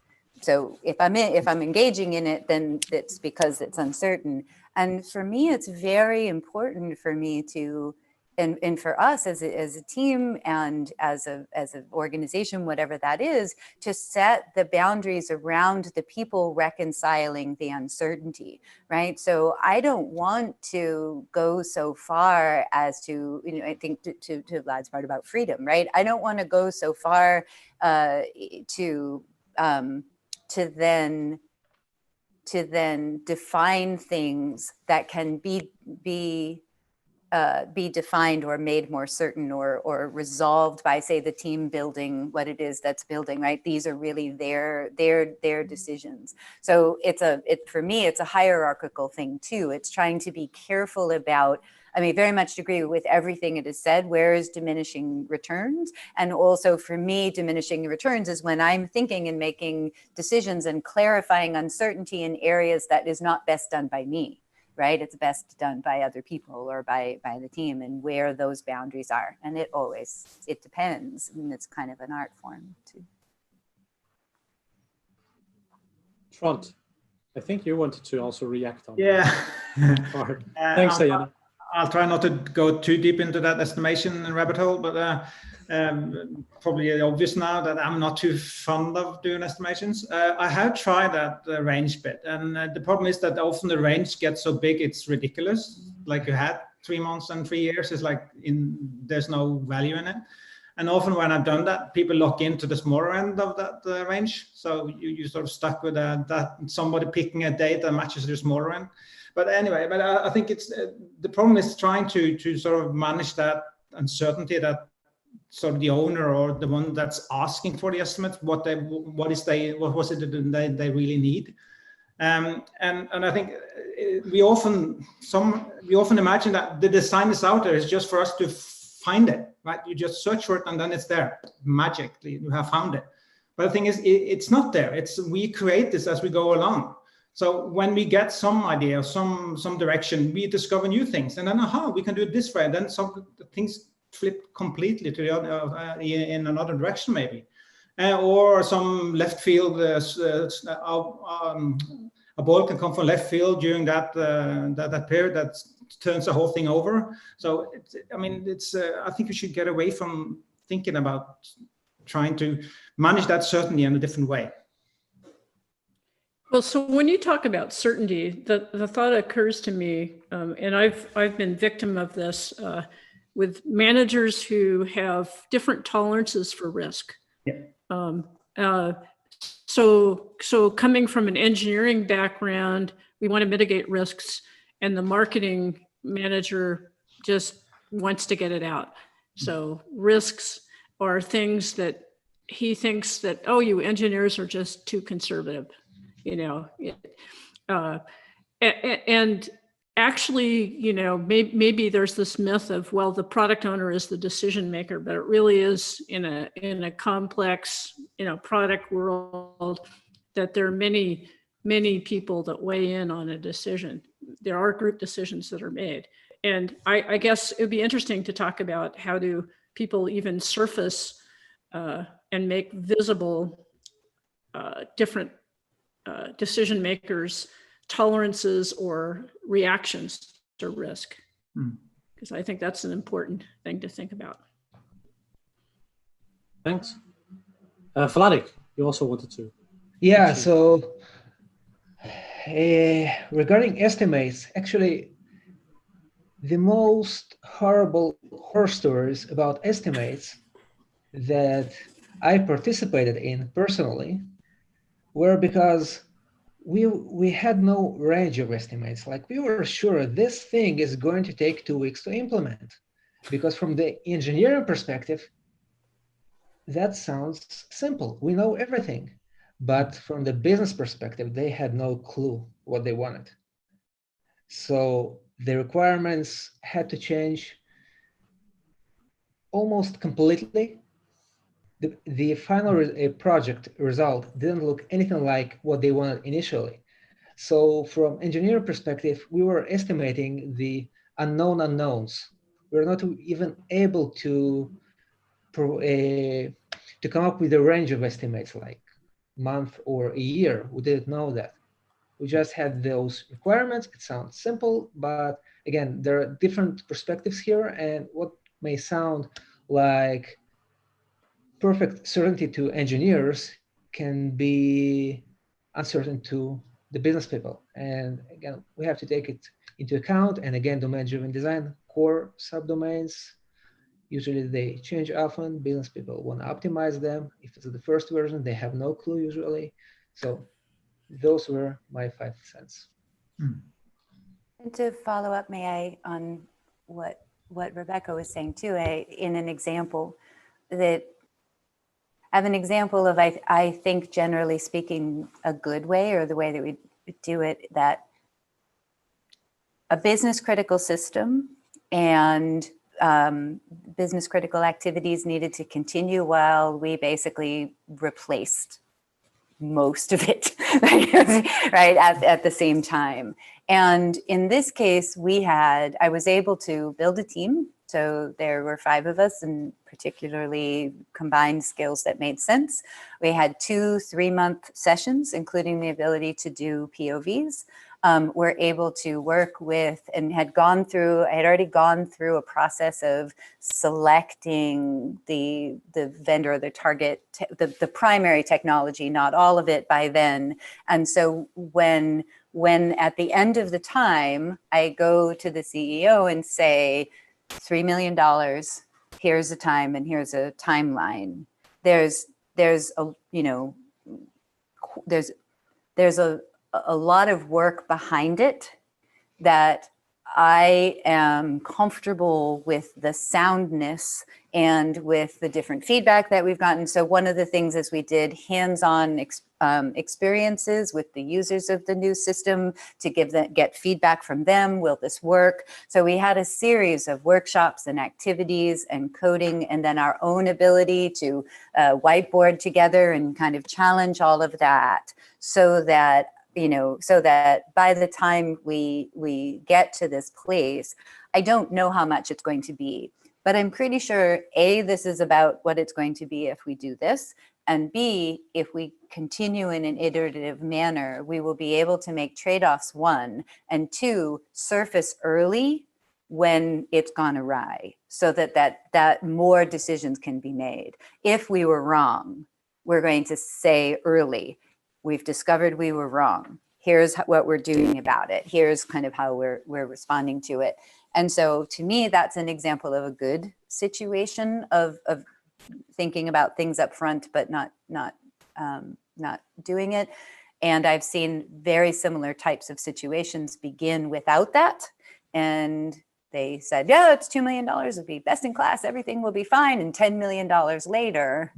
So if I'm engaging in it, then it's because it's uncertain. And for me, it's very important for me to, and for us as a team and as an organization, whatever that is, to set the boundaries around the people reconciling the uncertainty, right? So I don't want to go so far as to, you know, I think to Vlad's part about freedom, right? I don't want to go so far to then define things that can be defined or made more certain or resolved by, say, the team building what it is that's building, right? These are really their decisions. So for me, it's a hierarchical thing too. It's trying to be careful about, I mean, very much agree with everything it has said. Where is diminishing returns? And also for me, diminishing returns is when I'm thinking and making decisions and clarifying uncertainty in areas that is not best done by me. Right? It's best done by other people or by the team, and where those boundaries are. And it depends. I mean, it's kind of an art form too. Trond, I think you wanted to also react on that part. Thanks, Diana. I'll try not to go too deep into that estimation rabbit hole, but probably obvious now that I'm not too fond of doing estimations. I have tried that range bit, and the problem is that often the range gets so big it's ridiculous. Like you had 3 months and 3 years, it's like there's no value in it. And often when I've done that, people lock into the smaller end of that range. So you sort of stuck with that somebody picking a date that matches the smaller end. But anyway, I think it's the problem is trying to sort of manage that uncertainty that sort of the owner or the one that's asking for the estimate, what was it that they really need. And I think we often imagine that the design is out there. It's just for us to find it, right? You just search for it and then it's there magically. You have found it. But the thing is, it's not there. We create this as we go along. So when we get some idea, some direction, we discover new things, and then we can do it this way. And then some things flip completely to the other, in another direction maybe, or some left field. A ball can come from left field during that period that turns the whole thing over. So I mean, I think we should get away from thinking about trying to manage that certainty in a different way. Well, so when you talk about certainty, the thought occurs to me, and I've been victim of this with managers who have different tolerances for risk. Yeah. So coming from an engineering background, we want to mitigate risks, and the marketing manager just wants to get it out. So risks are things that he thinks that, oh, you engineers are just too conservative. You know, and actually, you know, maybe there's this myth of, well, the product owner is the decision maker, but it really is in a complex, you know, product world that there are many people that weigh in on a decision. There are group decisions that are made, and I guess it would be interesting to talk about how do people even surface and make visible different decision makers' tolerances or reactions to risk, because I think that's an important thing to think about. Thanks. Vladik, you also wanted to. Yeah, so regarding estimates, actually, the most horrible horror stories about estimates that I participated in personally were because we had no range of estimates. Like, we were sure this thing is going to take 2 weeks to implement, because from the engineering perspective, that sounds simple. We know everything. But from the business perspective, they had no clue what they wanted. So the requirements had to change almost completely. The final project result didn't look anything like what they wanted initially. So from engineering perspective, we were estimating the unknown unknowns. We were not even able to come up with a range of estimates like month or a year. We didn't know that. We just had those requirements. It sounds simple, but again, there are different perspectives here, and what may sound like perfect certainty to engineers can be uncertain to the business people. And again, we have to take it into account. And again, domain-driven design, core subdomains, usually they change often. Business people want to optimize them. If it's the first version, they have no clue usually. So those were my 5 cents. And to follow up, may I, on what Rebecca was saying too, in an example that I have an example of, I think generally speaking, a good way, or the way that we do it, that a business critical system and business critical activities needed to continue while we basically replaced most of it, right, at the same time. And in this case, I was able to build a team. So there were 5 of us, and particularly combined skills that made sense. We had 2 3-month sessions, including the ability to do POVs. We're able to work with, and I had already gone through a process of selecting the vendor, the target, the primary technology, not all of it by then. And so when at the end of the time, I go to the CEO and say, $3 million, here's a time and here's a timeline. There's a lot of work behind it that I am comfortable with the soundness and with the different feedback that we've gotten. So one of the things is we did hands-on experiences with the users of the new system to get feedback from them. Will this work? So we had a series of workshops and activities and coding, and then our own ability to whiteboard together and kind of challenge all of that, so that by the time we get to this place, I don't know how much it's going to be, But I'm pretty sure A, this is about what it's going to be if we do this, and B, if we continue in an iterative manner, we will be able to make trade-offs, 1, and 2, surface early when it's gone awry, so that more decisions can be made. If we were wrong, we're going to say early, we've discovered we were wrong. Here's what we're doing about it. Here's kind of how we're responding to it. And so to me, that's an example of a good situation of thinking about things up front, but not doing it. And I've seen very similar types of situations begin without that. And they said, yeah, it's $2 million, it'll be best in class, everything will be fine. And $10 million later,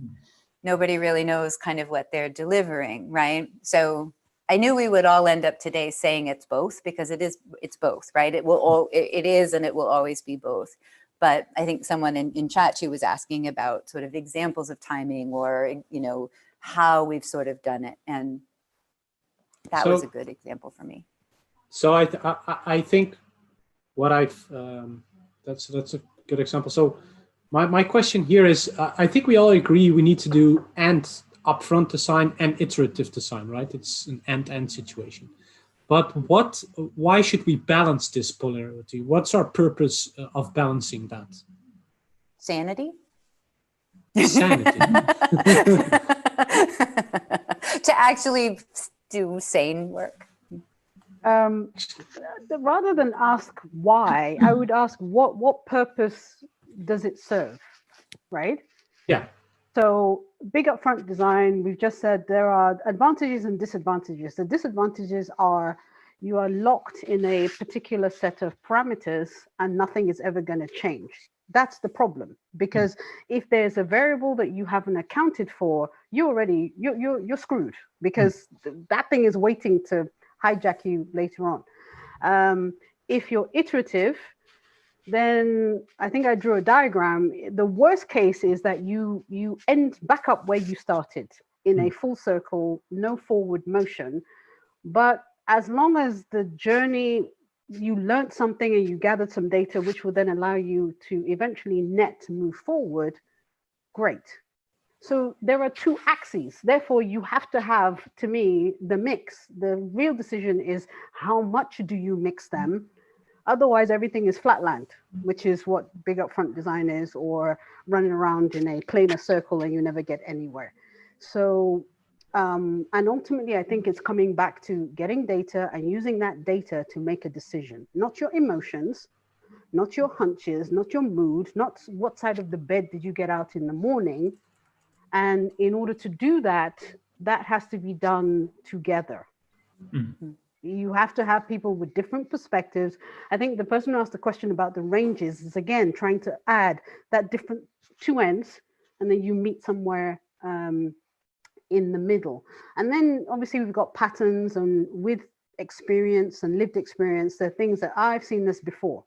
nobody really knows kind of what they're delivering, right? So I knew we would all end up today saying it's both, because it's both, right? It is, and it will always be both. But I think someone in chat too was asking about sort of examples of timing, or, how we've sort of done it. And that was a good example for me. So I think what that's a good example. So my question here is, I think we all agree we need to do upfront design and iterative design, right? It's an end-to-end situation. But why should we balance this polarity? What's our purpose of balancing that? Sanity? Sanity. To actually do sane work. Rather than ask why, I would ask what purpose does it serve, right? Yeah. So big upfront design, we've just said there are advantages and disadvantages. The disadvantages are you are locked in a particular set of parameters and nothing is ever going to change. That's the problem, because if there's a variable that you haven't accounted for, you're screwed, because that thing is waiting to hijack you later on. If you're iterative, then I think I drew a diagram. The worst case is that you end back up where you started in a full circle, no forward motion. But as long as the journey, you learned something and you gathered some data, which will then allow you to eventually move forward, great. So there are two axes. Therefore, you have to have, to me, the mix. The real decision is how much do you mix them? Otherwise, everything is flatland, which is what big upfront design is, or running around in a planar circle and you never get anywhere. So, and ultimately, I think it's coming back to getting data and using that data to make a decision, not your emotions, not your hunches, not your mood, not what side of the bed did you get out in the morning. And in order to do that, that has to be done together. Mm-hmm. You have to have people with different perspectives. I think the person who asked the question about the ranges is, again, trying to add that different two ends, and then you meet somewhere in the middle. And then obviously we've got patterns, and with experience and lived experience, there are things that I've seen this before.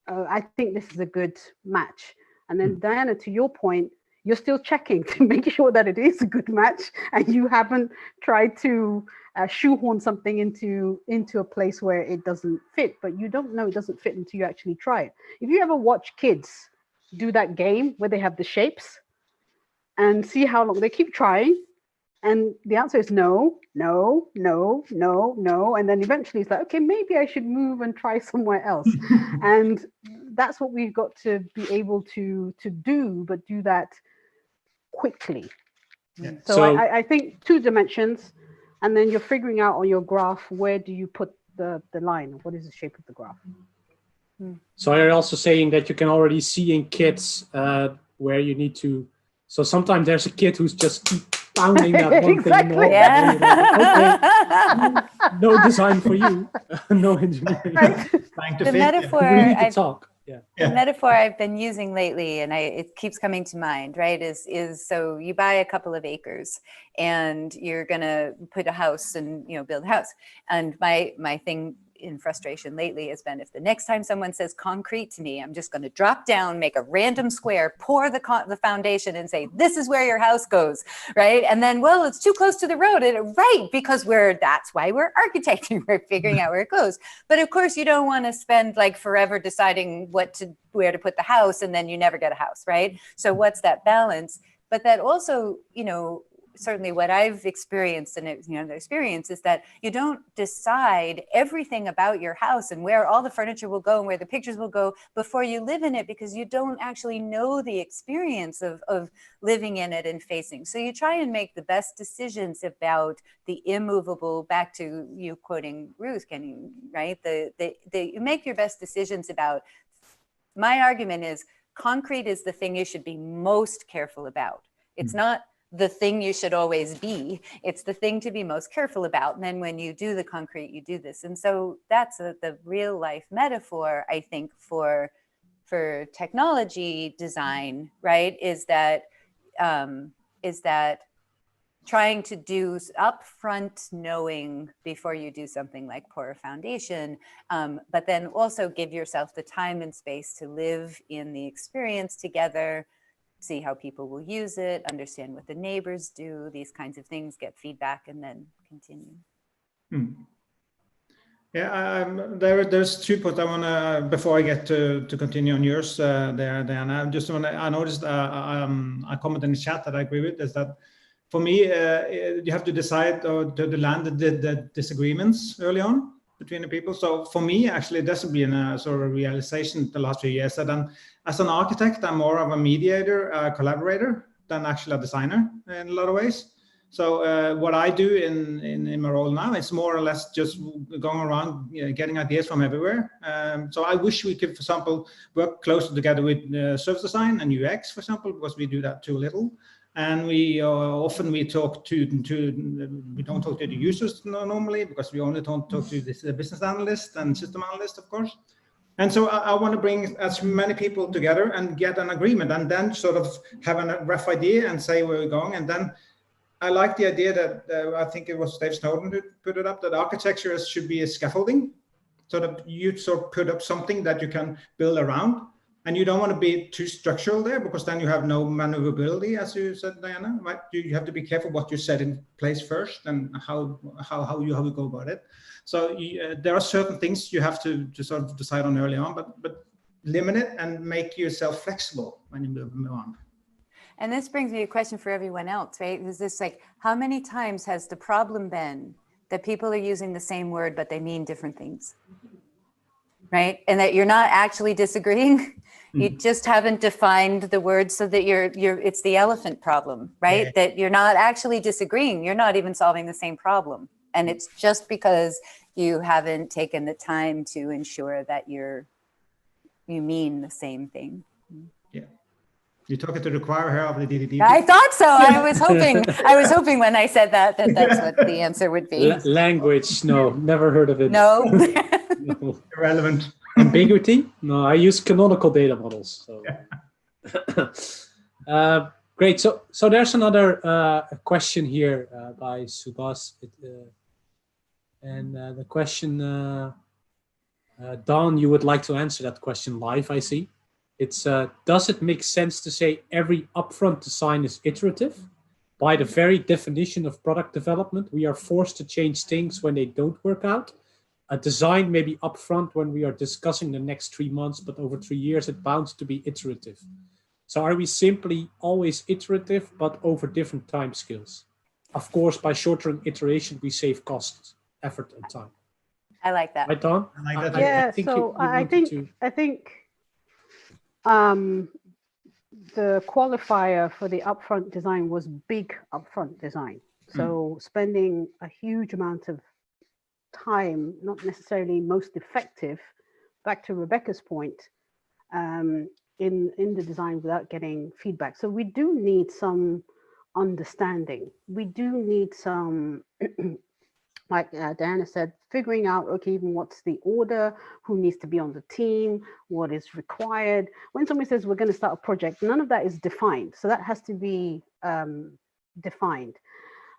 I think this is a good match. And then Diana, to your point, you're still checking to make sure that it is a good match, and you haven't tried to shoehorn something into a place where it doesn't fit. But you don't know it doesn't fit until you actually try it. If you ever watch kids do that game where they have the shapes and see how long they keep trying, and the answer is no, no, no, no, no, and then eventually it's like, okay, maybe I should move and try somewhere else. And that's what we've got to be able to do, but do that quickly. Yeah. So I think 2 dimensions, and then you're figuring out on your graph, where do you put the line? What is the shape of the graph? So you're also saying that you can already see in kids where you need to, so sometimes there's a kid who's just pounding that one exactly. thing. Yeah. Okay, no design for you, no engineering. Right. The metaphor we need to talk. Yeah. The metaphor I've been using lately, and it keeps coming to mind, right, is so you buy a couple of acres and you're gonna put a house and build a house. And my thing in frustration lately has been, if the next time someone says concrete to me, I'm just going to drop down, make a random square, pour the foundation and say, this is where your house goes, right? And then, well, it's too close to the road. Right, because that's why we're architecting, we're figuring out where it goes. But of course, you don't want to spend like forever deciding where to put the house, and then you never get a house, right? So what's that balance? But that also, certainly what I've experienced, and the experience is that you don't decide everything about your house and where all the furniture will go and where the pictures will go before you live in it, because you don't actually know the experience of living in it and facing. So you try and make the best decisions about the immovable, back to you quoting Ruth, right? You make your best decisions about, my argument is concrete is the thing you should be most careful about. It's not the thing you should always be. It's the thing to be most careful about. And then when you do the concrete, you do this. And so that's the real life metaphor, I think, for technology design, right? Is that trying to do upfront knowing before you do something like pour a foundation, but then also give yourself the time and space to live in the experience together, see how people will use it, understand what the neighbors do, these kinds of things, get feedback, and then continue. Yeah, there's 2 points I want to, before I get to continue on yours there, Diana. I noticed a comment in the chat that I agree with, is that for me, you have to decide to land the disagreements early on between the people. So for me, actually, this has been a sort of realization the last few years that as an architect, I'm more of a mediator, a collaborator, than actually a designer in a lot of ways. So what I do in my role now is more or less just going around, getting ideas from everywhere. So I wish we could, for example, work closer together with service design and UX, for example, because we do that too little. And we often we don't talk to the users normally, because we only don't talk to the business analyst and system analyst, of course. And so I want to bring as many people together and get an agreement, and then sort of have a rough idea and say where we're going. And then I like the idea that I think it was Dave Snowden who put it up, that architecture should be a scaffolding, so that you sort of put up something that you can build around. And you don't want to be too structural there, because then you have no maneuverability, as you said, Diana. Right? You have to be careful what you set in place first and how you go about it. So there are certain things you have to sort of decide on early on, but limit it and make yourself flexible when you move on. And this brings me a question for everyone else, right? Is this like, how many times has the problem been that people are using the same word, but they mean different things? Right? And that you're not actually disagreeing. You just haven't defined the word so that it's the elephant problem, right? Yeah. That you're not actually disagreeing. You're not even solving the same problem. And it's just because you haven't taken the time to ensure that you mean the same thing. Yeah. You're talking to the choir here of the DDD. I thought so. I was hoping when I said that's what the answer would be. Language, no, never heard of it. No. No. Irrelevant. Ambiguity? No, I use canonical data models. So. Yeah. Great. So there's another question here by Subhas. And the question, Don, you would like to answer that question live, I see. It's, does it make sense to say every upfront design is iterative? By the very definition of product development, we are forced to change things when they don't work out. A design may be upfront when we are discussing the next 3 months, but over 3 years, it bounds to be iterative. So are we simply always iterative, but over different time scales? Of course, by shortening iteration, we save costs, effort, and time. I like that. Right, Don? I like that. Yeah, I think the qualifier for the upfront design was big upfront design. So spending a huge amount of time, not necessarily most effective, back to Rebecca's point, in the design without getting feedback. So we do need some understanding. We do need some, like Diana said, figuring out, okay, even what's the order, who needs to be on the team, what is required. When somebody says we're going to start a project, none of that is defined. So that has to be defined.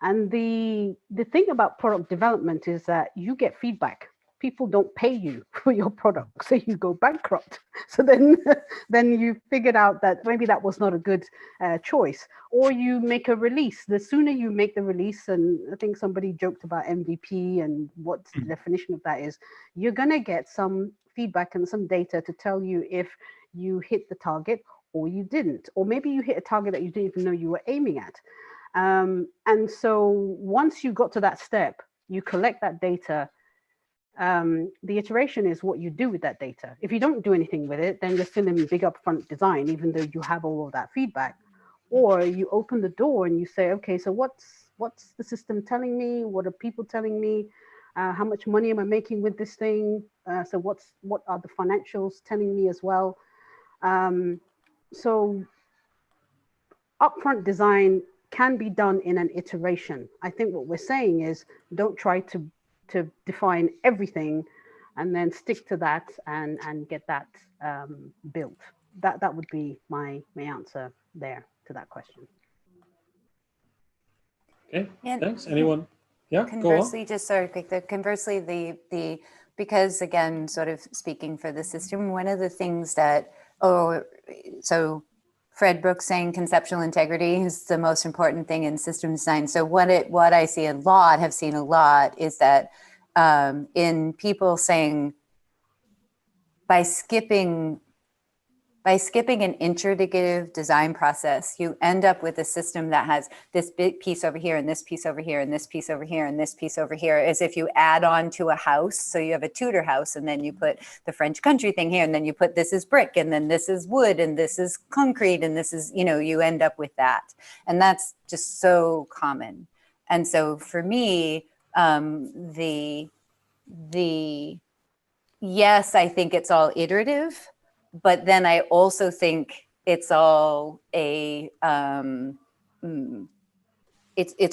And the thing about product development is that you get feedback. people don't pay you for your product, so you go bankrupt. So then you figured out that maybe that was not a good choice. Or you make a release. The sooner you make the release, and I think somebody joked about MVP and what the definition of that is, you're going to get some feedback and some data to tell you if you hit the target or you didn't, or maybe you hit a target that you didn't even know you were aiming at. And so once you got to that step, you collect that data. The iteration is what you do with that data. If you don't do anything with it, then you're still in big upfront design, even though you have all of that feedback. Or you open the door and you say, okay, so what's the system telling me? What are people telling me? How much money am I making with this thing? So what are the financials telling me as well? So upfront design can be done in an iteration. I think what we're saying is don't try to define everything and then stick to that and get that built. That would be my answer there to that question. Okay, And thanks. Anyone? Yeah, conversely, go on. just sort of quick, conversely, the because again, sort of speaking for the system, one of the things that, so Fred Brooks saying conceptual integrity is the most important thing in system design. So what I have seen a lot is that in people saying by skipping an iterative design process, you end up with a system that has this big piece over here and this piece over here and this piece over here and this piece over here, as if you add on to a house. So you have a Tudor house and then you put the French country thing here and then you put this is brick and then this is wood and this is concrete and this is, you end up with that. And that's just so common. And so for me, yes, I think it's all iterative. But then I also think it's all it's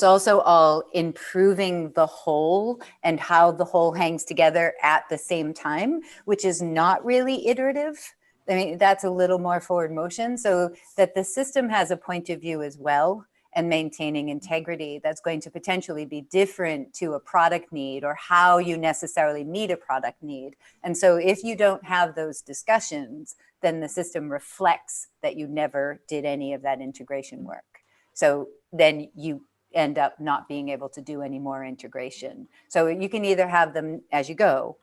also all improving the whole and how the whole hangs together at the same time, which is not really iterative. I mean, that's a little more forward motion, so that the system has a point of view as well, and maintaining integrity that's going to potentially be different to a product need or how you necessarily meet a product need. And so if you don't have those discussions, then the system reflects that you never did any of that integration work. So then you end up not being able to do any more integration. So you can either have them as you go,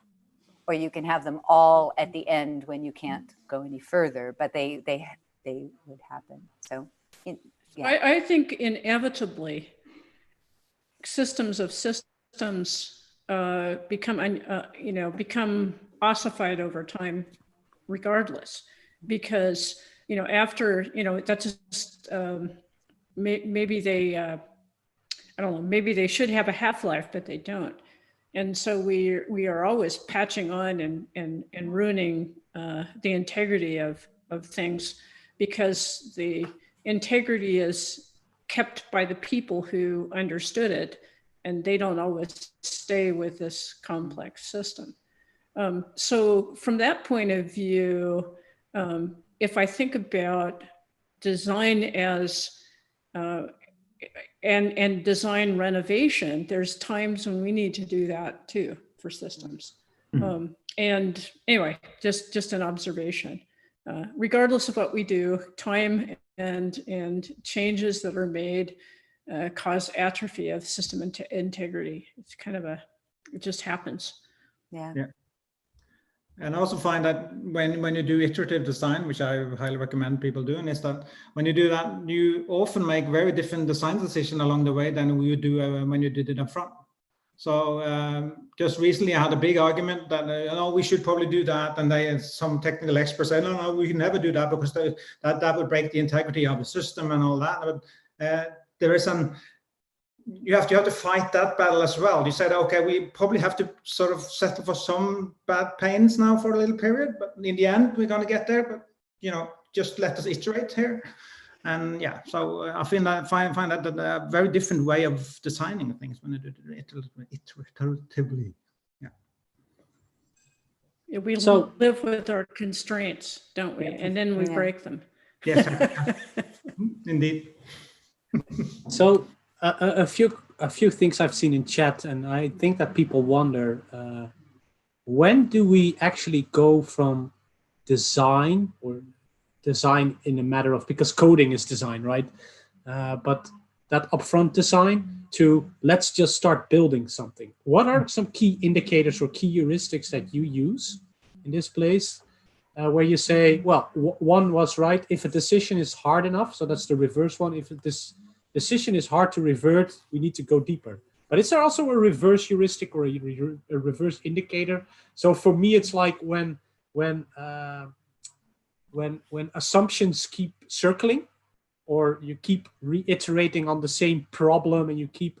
or you can have them all at the end when you can't go any further, but they would happen. So yeah. I think inevitably systems of systems become ossified over time, regardless, because after that's just maybe they I don't know, maybe they should have a half-life, but they don't, and so we are always patching on and ruining the integrity of things, because the integrity is kept by the people who understood it, and they don't always stay with this complex system. So from that point of view, if I think about design as and design renovation, there's times when we need to do that too for systems. Mm-hmm. And anyway, just an observation. Regardless of what we do, time and changes that are made cause atrophy of system integrity. It's kind of it just happens. Yeah. And I also find that when you do iterative design, which I highly recommend people doing, is that when you do that, you often make very different design decisions along the way than you do when you did it up front. So just recently I had a big argument that we should probably do that, and some technical experts say no, we can never do that because that would break the integrity of the system and all that. But there is you have to fight that battle as well. You said, okay, we probably have to sort of settle for some bad pains now for a little period, but in the end we're going to get there. But just let us iterate here. And yeah, so I find that a very different way of designing things when you do it iteratively. Yeah, we live with our constraints, don't we? And then we break them. Yes, indeed. So a few things I've seen in chat, and I think that people wonder when do we actually go from design, or design in a matter of, because coding is design, right? But that upfront design to let's just start building something. What are some key indicators or key heuristics that you use in this place where you say, well, one was right, if a decision is hard enough, so that's the reverse one, if this decision is hard to revert, we need to go deeper. But is there also a reverse heuristic or a reverse indicator? So for me, it's like when assumptions keep circling, or you keep reiterating on the same problem and you keep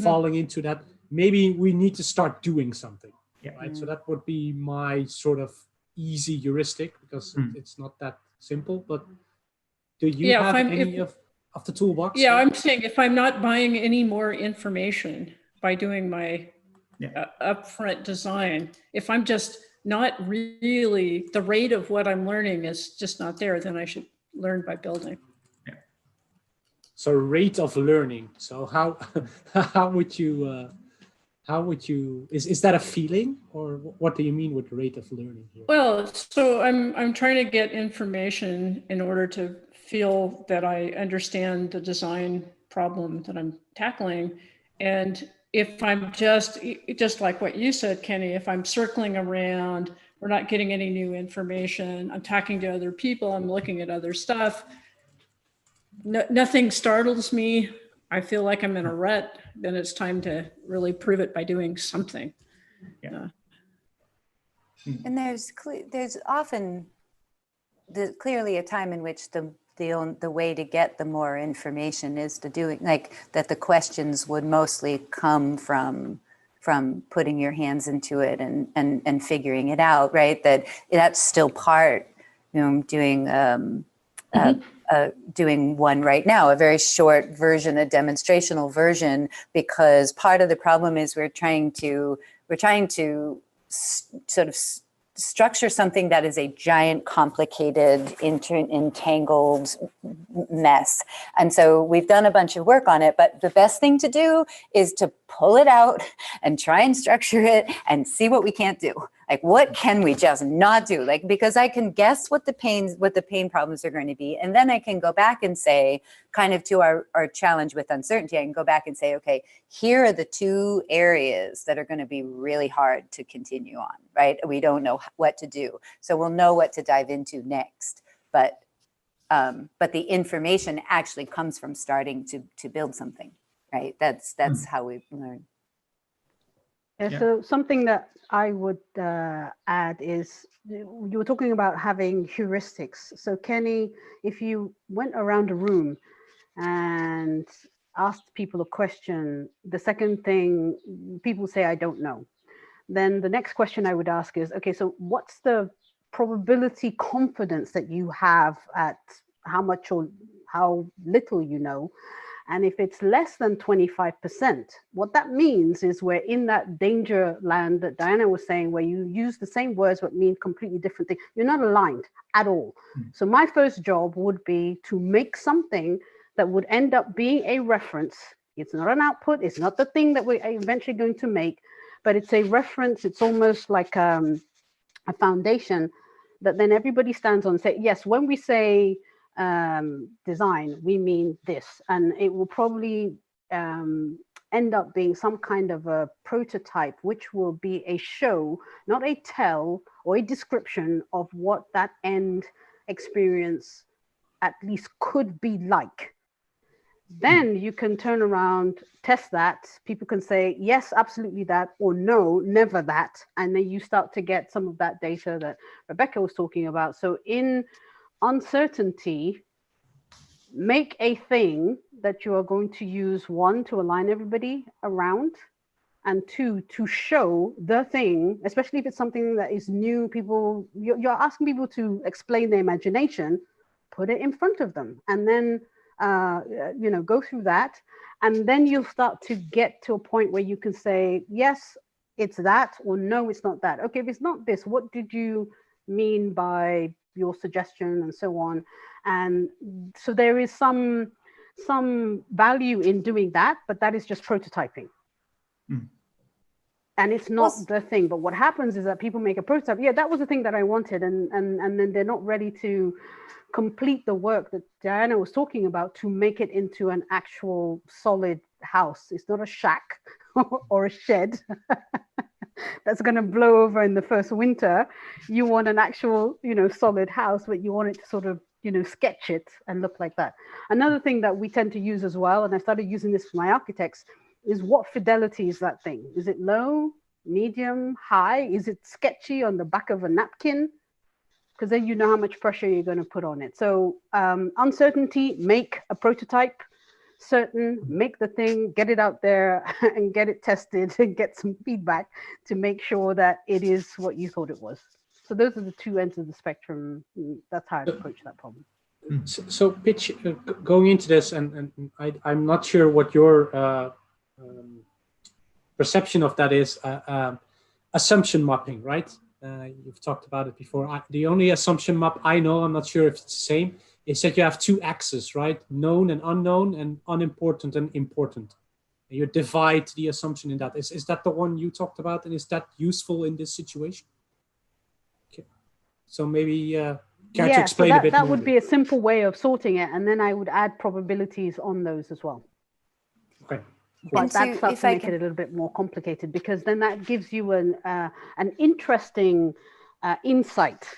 falling into that, maybe we need to start doing something, right? So that would be my sort of easy heuristic, because it's not that simple. But do you have any of the toolbox? Yeah, I'm saying if I'm not buying any more information by doing my upfront design, if I'm just not really, the rate of what I'm learning is just not there, then I should learn by building. So rate of learning. So how would you is that a feeling, or what do you mean with rate of learning here? Well, so I'm trying to get information in order to feel that I understand the design problem that I'm tackling. And if I'm just like what you said, Kenny, if I'm circling around, we're not getting any new information, I'm talking to other people, I'm looking at other stuff, nothing startles me, I feel like I'm in a rut, then it's time to really prove it by doing something. And there's often clearly a time in which the way to get the more information is to doing, like, that the questions would mostly come from putting your hands into it and figuring it out, right? That's still part, doing doing one right now, a very short version, a demonstrational version, because part of the problem is we're trying to sort of structure something that is a giant, complicated, entangled mess. And so we've done a bunch of work on it, but the best thing to do is to pull it out and try and structure it and see what we can't do. Like, what can we just not do? Like, because I can guess what the pain problems are going to be. And then I can go back and say, kind of to our challenge with uncertainty, I can go back and say, okay, here are the two areas that are going to be really hard to continue on, right? We don't know what to do. So we'll know what to dive into next. But the information actually comes from starting to build something, right? That's how we learn. Yeah, so something that I would add is, you were talking about having heuristics. So Kenny, if you went around a room and asked people a question, the second thing people say, I don't know. Then the next question I would ask is, okay, so what's the probability confidence that you have at how much or how little you know? And if it's less than 25%, what that means is we're in that danger land that Diana was saying, where you use the same words but mean completely different things. You're not aligned at all. So my first job would be to make something that would end up being a reference. It's not an output. It's not the thing that we're eventually going to make, but it's a reference. It's almost like a foundation that then everybody stands on and say, yes, when we say design, we mean this, and it will probably end up being some kind of a prototype, which will be a show, not a tell or a description of what that end experience at least could be like. Then you can turn around, test that. People can say, yes, absolutely that, or no, never that. And then you start to get some of that data that Rebecca was talking about. So in uncertainty, make a thing that you are going to use, one, to align everybody around, and two, to show the thing, especially if it's something that is new. People, you're asking people to explain their imagination, put it in front of them, and then go through that, and then you'll start to get to a point where you can say, yes, it's that, or no, it's not that. Okay, if it's not this, what did you mean by your suggestion, and so on. And so there is some value in doing that, but that is just prototyping. and it's not the thing. But what happens is that people make a prototype. Yeah, that was the thing that I wanted, and then they're not ready to complete the work that Diana was talking about to make it into an actual solid house. It's not a shack or a shed that's going to blow over in the first winter. You want an actual, solid house, but you want it to sort of, sketch it and look like that. Another thing that we tend to use as well, and I started using this for my architects, is what fidelity is that thing? Is it low, medium, high? Is it sketchy on the back of a napkin? Because then you know how much pressure you're going to put on it. So uncertainty, make a prototype. Certain, make the thing, get it out there and get it tested and get some feedback to make sure that it is what you thought it was. So those are the two ends of the spectrum. That's how I'd approach that problem. So Pitch, going into this, and I'm not sure what your perception of that is, assumption mapping, right? You've talked about it before. The only assumption map I know, I'm not sure if it's the same, is that you have two axes, right? Known and unknown, and unimportant and important. And you divide the assumption in that. Is that the one you talked about? And is that useful in this situation? Okay. So maybe care to explain a bit more? That would be a simple way of sorting it. And then I would add probabilities on those as well. Okay. But that starts to make it a little bit more complicated, because then that gives you an interesting insight.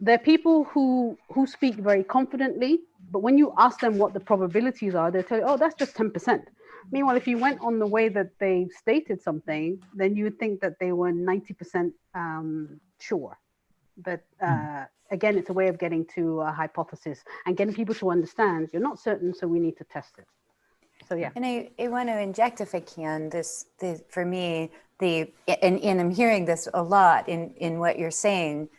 There are people who speak very confidently, but when you ask them what the probabilities are, they'll tell you, oh, that's just 10%. Meanwhile, if you went on the way that they stated something, then you would think that they were 90% sure. But again, it's a way of getting to a hypothesis and getting people to understand you're not certain, so we need to test it. So yeah. And I want to inject, if I can, for me, and I'm hearing this a lot in what you're saying.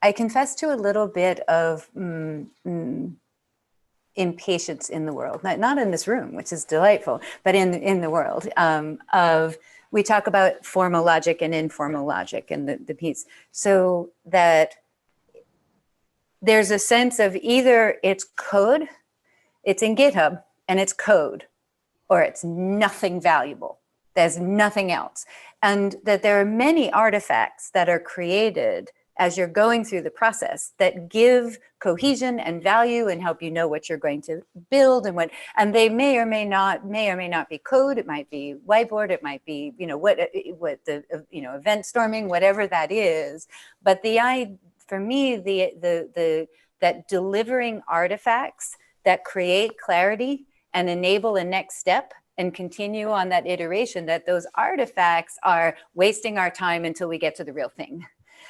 I confess to a little bit of impatience in the world, not in this room, which is delightful, but in the world we talk about formal logic and informal logic and the piece, so that there's a sense of either it's code, it's in GitHub and it's code, or it's nothing valuable. There's nothing else. And that there are many artifacts that are created as you're going through the process that give cohesion and value and help you know what you're going to build and they may or may not be code. It might be whiteboard. It might be, what the, event storming, whatever that is. But for me, that delivering artifacts that create clarity and enable a next step and continue on that iteration, that those artifacts are wasting our time until we get to the real thing.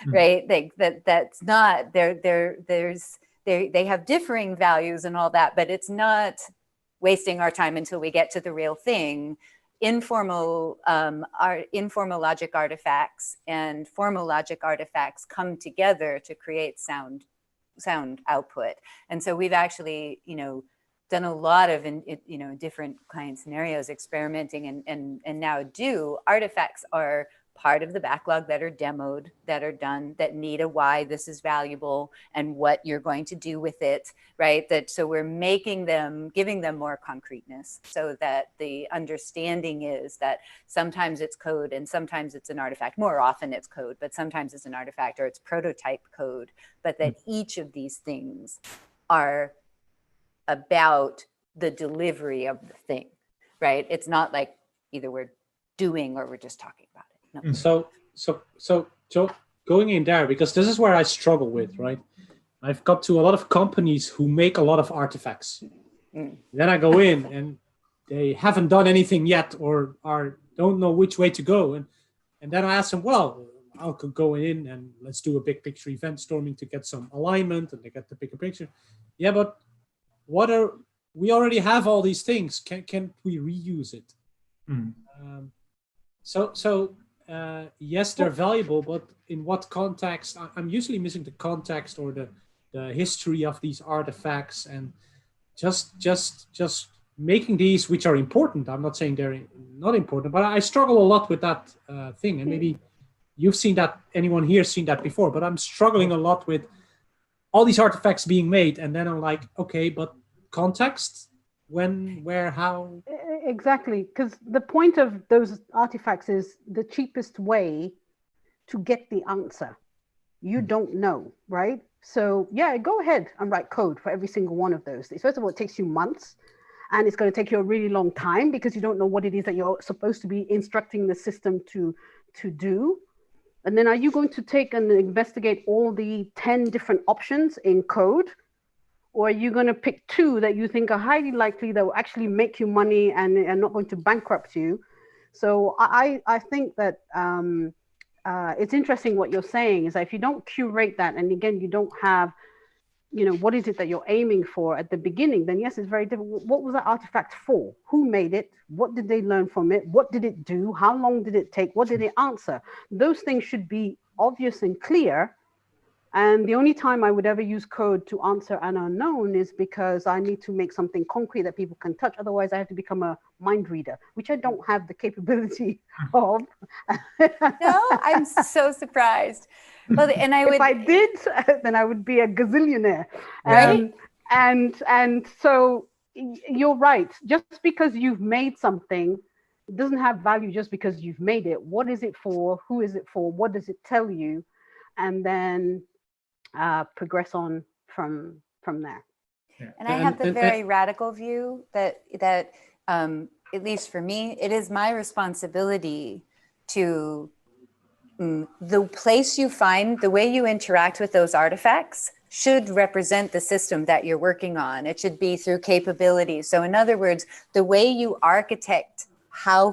Right? That's not, they have differing values and all that, but it's not wasting our time until we get to the real thing. Informal logic artifacts and formal logic artifacts come together to create sound output. And so we've actually, done a lot of, different client scenarios, experimenting and now artifacts are part of the backlog that are demoed, that are done, that need a why this is valuable and what you're going to do with it, right? So we're giving them more concreteness, so that the understanding is that sometimes it's code and sometimes it's an artifact. More often it's code, but sometimes it's an artifact or it's prototype code, but that each of these things are about the delivery of the thing, right? It's not like either we're doing or we're just talking about it. No. So going in there, because this is where I struggle with, right? I've got to a lot of companies who make a lot of artifacts. Then I go in and they haven't done anything yet, or don't know which way to go. And then I ask them, well, I could go in and let's do a big picture event storming to get some alignment and they get the bigger picture. Yeah, but we already have all these things. Can we reuse it? Yes, they're valuable, but in what context? I'm usually missing the context or the history of these artifacts, and just making these, which are important. I'm not saying they're not important, but I struggle a lot with that thing. And maybe you've seen that, anyone here seen that before, but I'm struggling a lot with all these artifacts being made. And then I'm like, okay, but context? When, where, how? Exactly, because the point of those artifacts is the cheapest way to get the answer. You don't know, right? So yeah, go ahead and write code for every single one of those. First of all, it takes you months, and it's going to take you a really long time because you don't know what it is that you're supposed to be instructing the system to do. And then are you going to take and investigate all the 10 different options in code? Or are you going to pick 2 that you think are highly likely that will actually make you money and are not going to bankrupt you? So I think that it's interesting what you're saying is that if you don't curate that, and again, you don't have, what is it that you're aiming for at the beginning, then yes, it's very difficult. What was that artifact for? Who made it? What did they learn from it? What did it do? How long did it take? What did it answer? Those things should be obvious and clear. And the only time I would ever use code to answer an unknown is because I need to make something concrete that people can touch. Otherwise, I have to become a mind reader, which I don't have the capability of. No, I'm so surprised. Well, and if I did, then I would be a gazillionaire. Right? And so you're right. Just because you've made something, it doesn't have value just because you've made it. What is it for? Who is it for? What does it tell you? And then progress on from there. And I have the very radical view that at least for me, it is my responsibility to the place you find, the way you interact with those artifacts should represent the system that you're working on. It should be through capabilities. So in other words, the way you architect how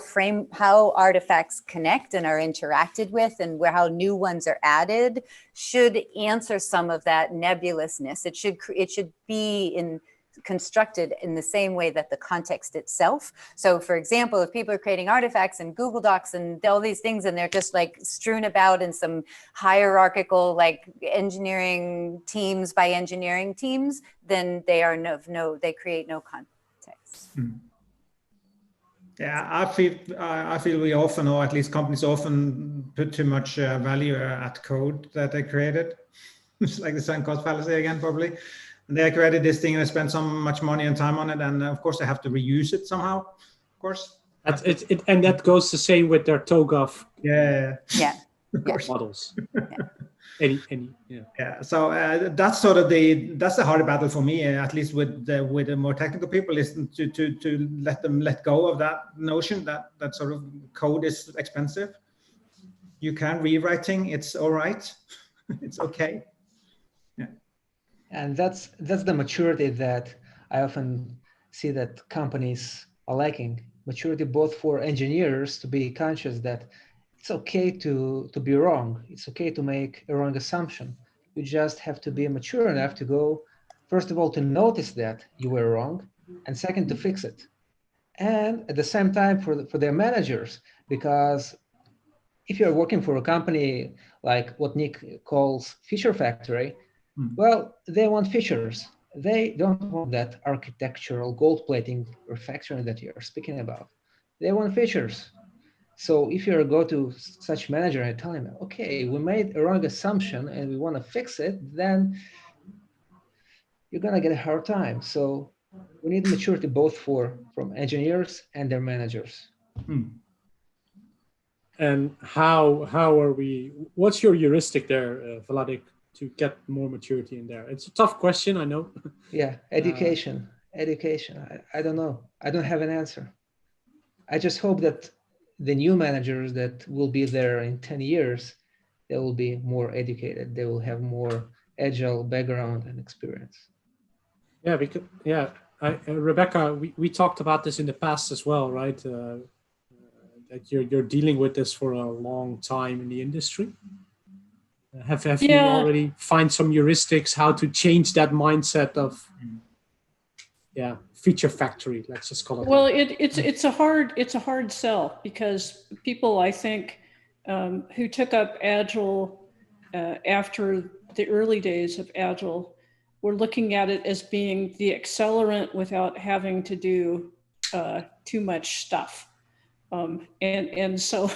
artifacts connect and are interacted with and how new ones are added should answer some of that nebulousness. It should be constructed in the same way that the context itself. So for example, if people are creating artifacts in Google Docs and all these things, and they're just like strewn about in some hierarchical, like engineering teams by engineering teams, then they are they create no context. Yeah, I feel we often, or at least companies often, put too much value at code that they created. It's like the sunk cost fallacy again, probably. And they created this thing and they spent so much money and time on it, and of course they have to reuse it somehow. Of course. And that goes the same with their TOGAF models. Yeah. So that's sort of the hard battle for me, at least with the more technical people, is to let them let go of that notion that sort of code is expensive. You can rewriting, it's all right, it's okay. Yeah. And that's the maturity that I often see that companies are lacking. Maturity both for engineers to be conscious that it's okay to be wrong. It's okay to make a wrong assumption. You just have to be mature enough to go, first of all, to notice that you were wrong, and second, to fix it. And at the same time for their managers, because if you're working for a company like what Nick calls feature factory, well, they want features. They don't want that architectural gold plating or factory that you're speaking about. They want features. So if you go to such manager and tell him, okay, we made a wrong assumption and we want to fix it, then you're going to get a hard time. So we need maturity both from engineers and their managers. And how are we, what's your heuristic there, Vladik, to get more maturity in there? It's a tough question, I know. Yeah, education. I don't know. I don't have an answer. I just hope that the new managers that will be there in 10 years, they will be more educated. They will have more agile background and experience. Yeah, because Rebecca, we talked about this in the past as well, right? That you're dealing with this for a long time in the industry. Have you already find some heuristics how to change that mindset of feature factory, let's just call it. Well, it's a hard sell, because people, I think, who took up Agile after the early days of Agile were looking at it as being the accelerant without having to do too much stuff. And so,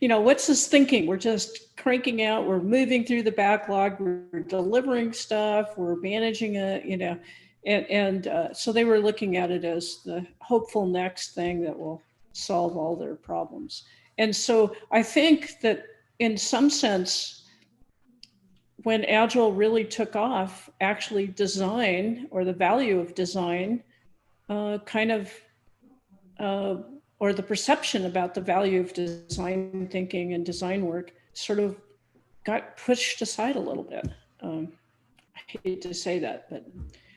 what's this thinking? We're just cranking out, we're moving through the backlog, we're delivering stuff, we're managing So they were looking at it as the hopeful next thing that will solve all their problems. And so I think that in some sense, when Agile really took off, actually design, or the value of design, or the perception about the value of design thinking and design work sort of got pushed aside a little bit. I hate to say that, but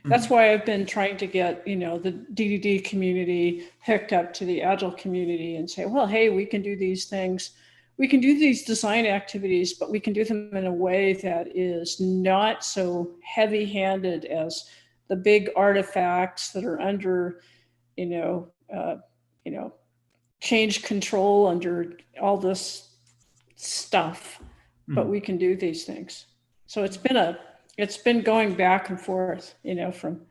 that's why I've been trying to get, the DDD community hooked up to the Agile community and say, well, hey, we can do these things. We can do these design activities, but we can do them in a way that is not so heavy-handed as the big artifacts that are under, change control, under all this stuff. But we can do these things. So it's been going back and forth, from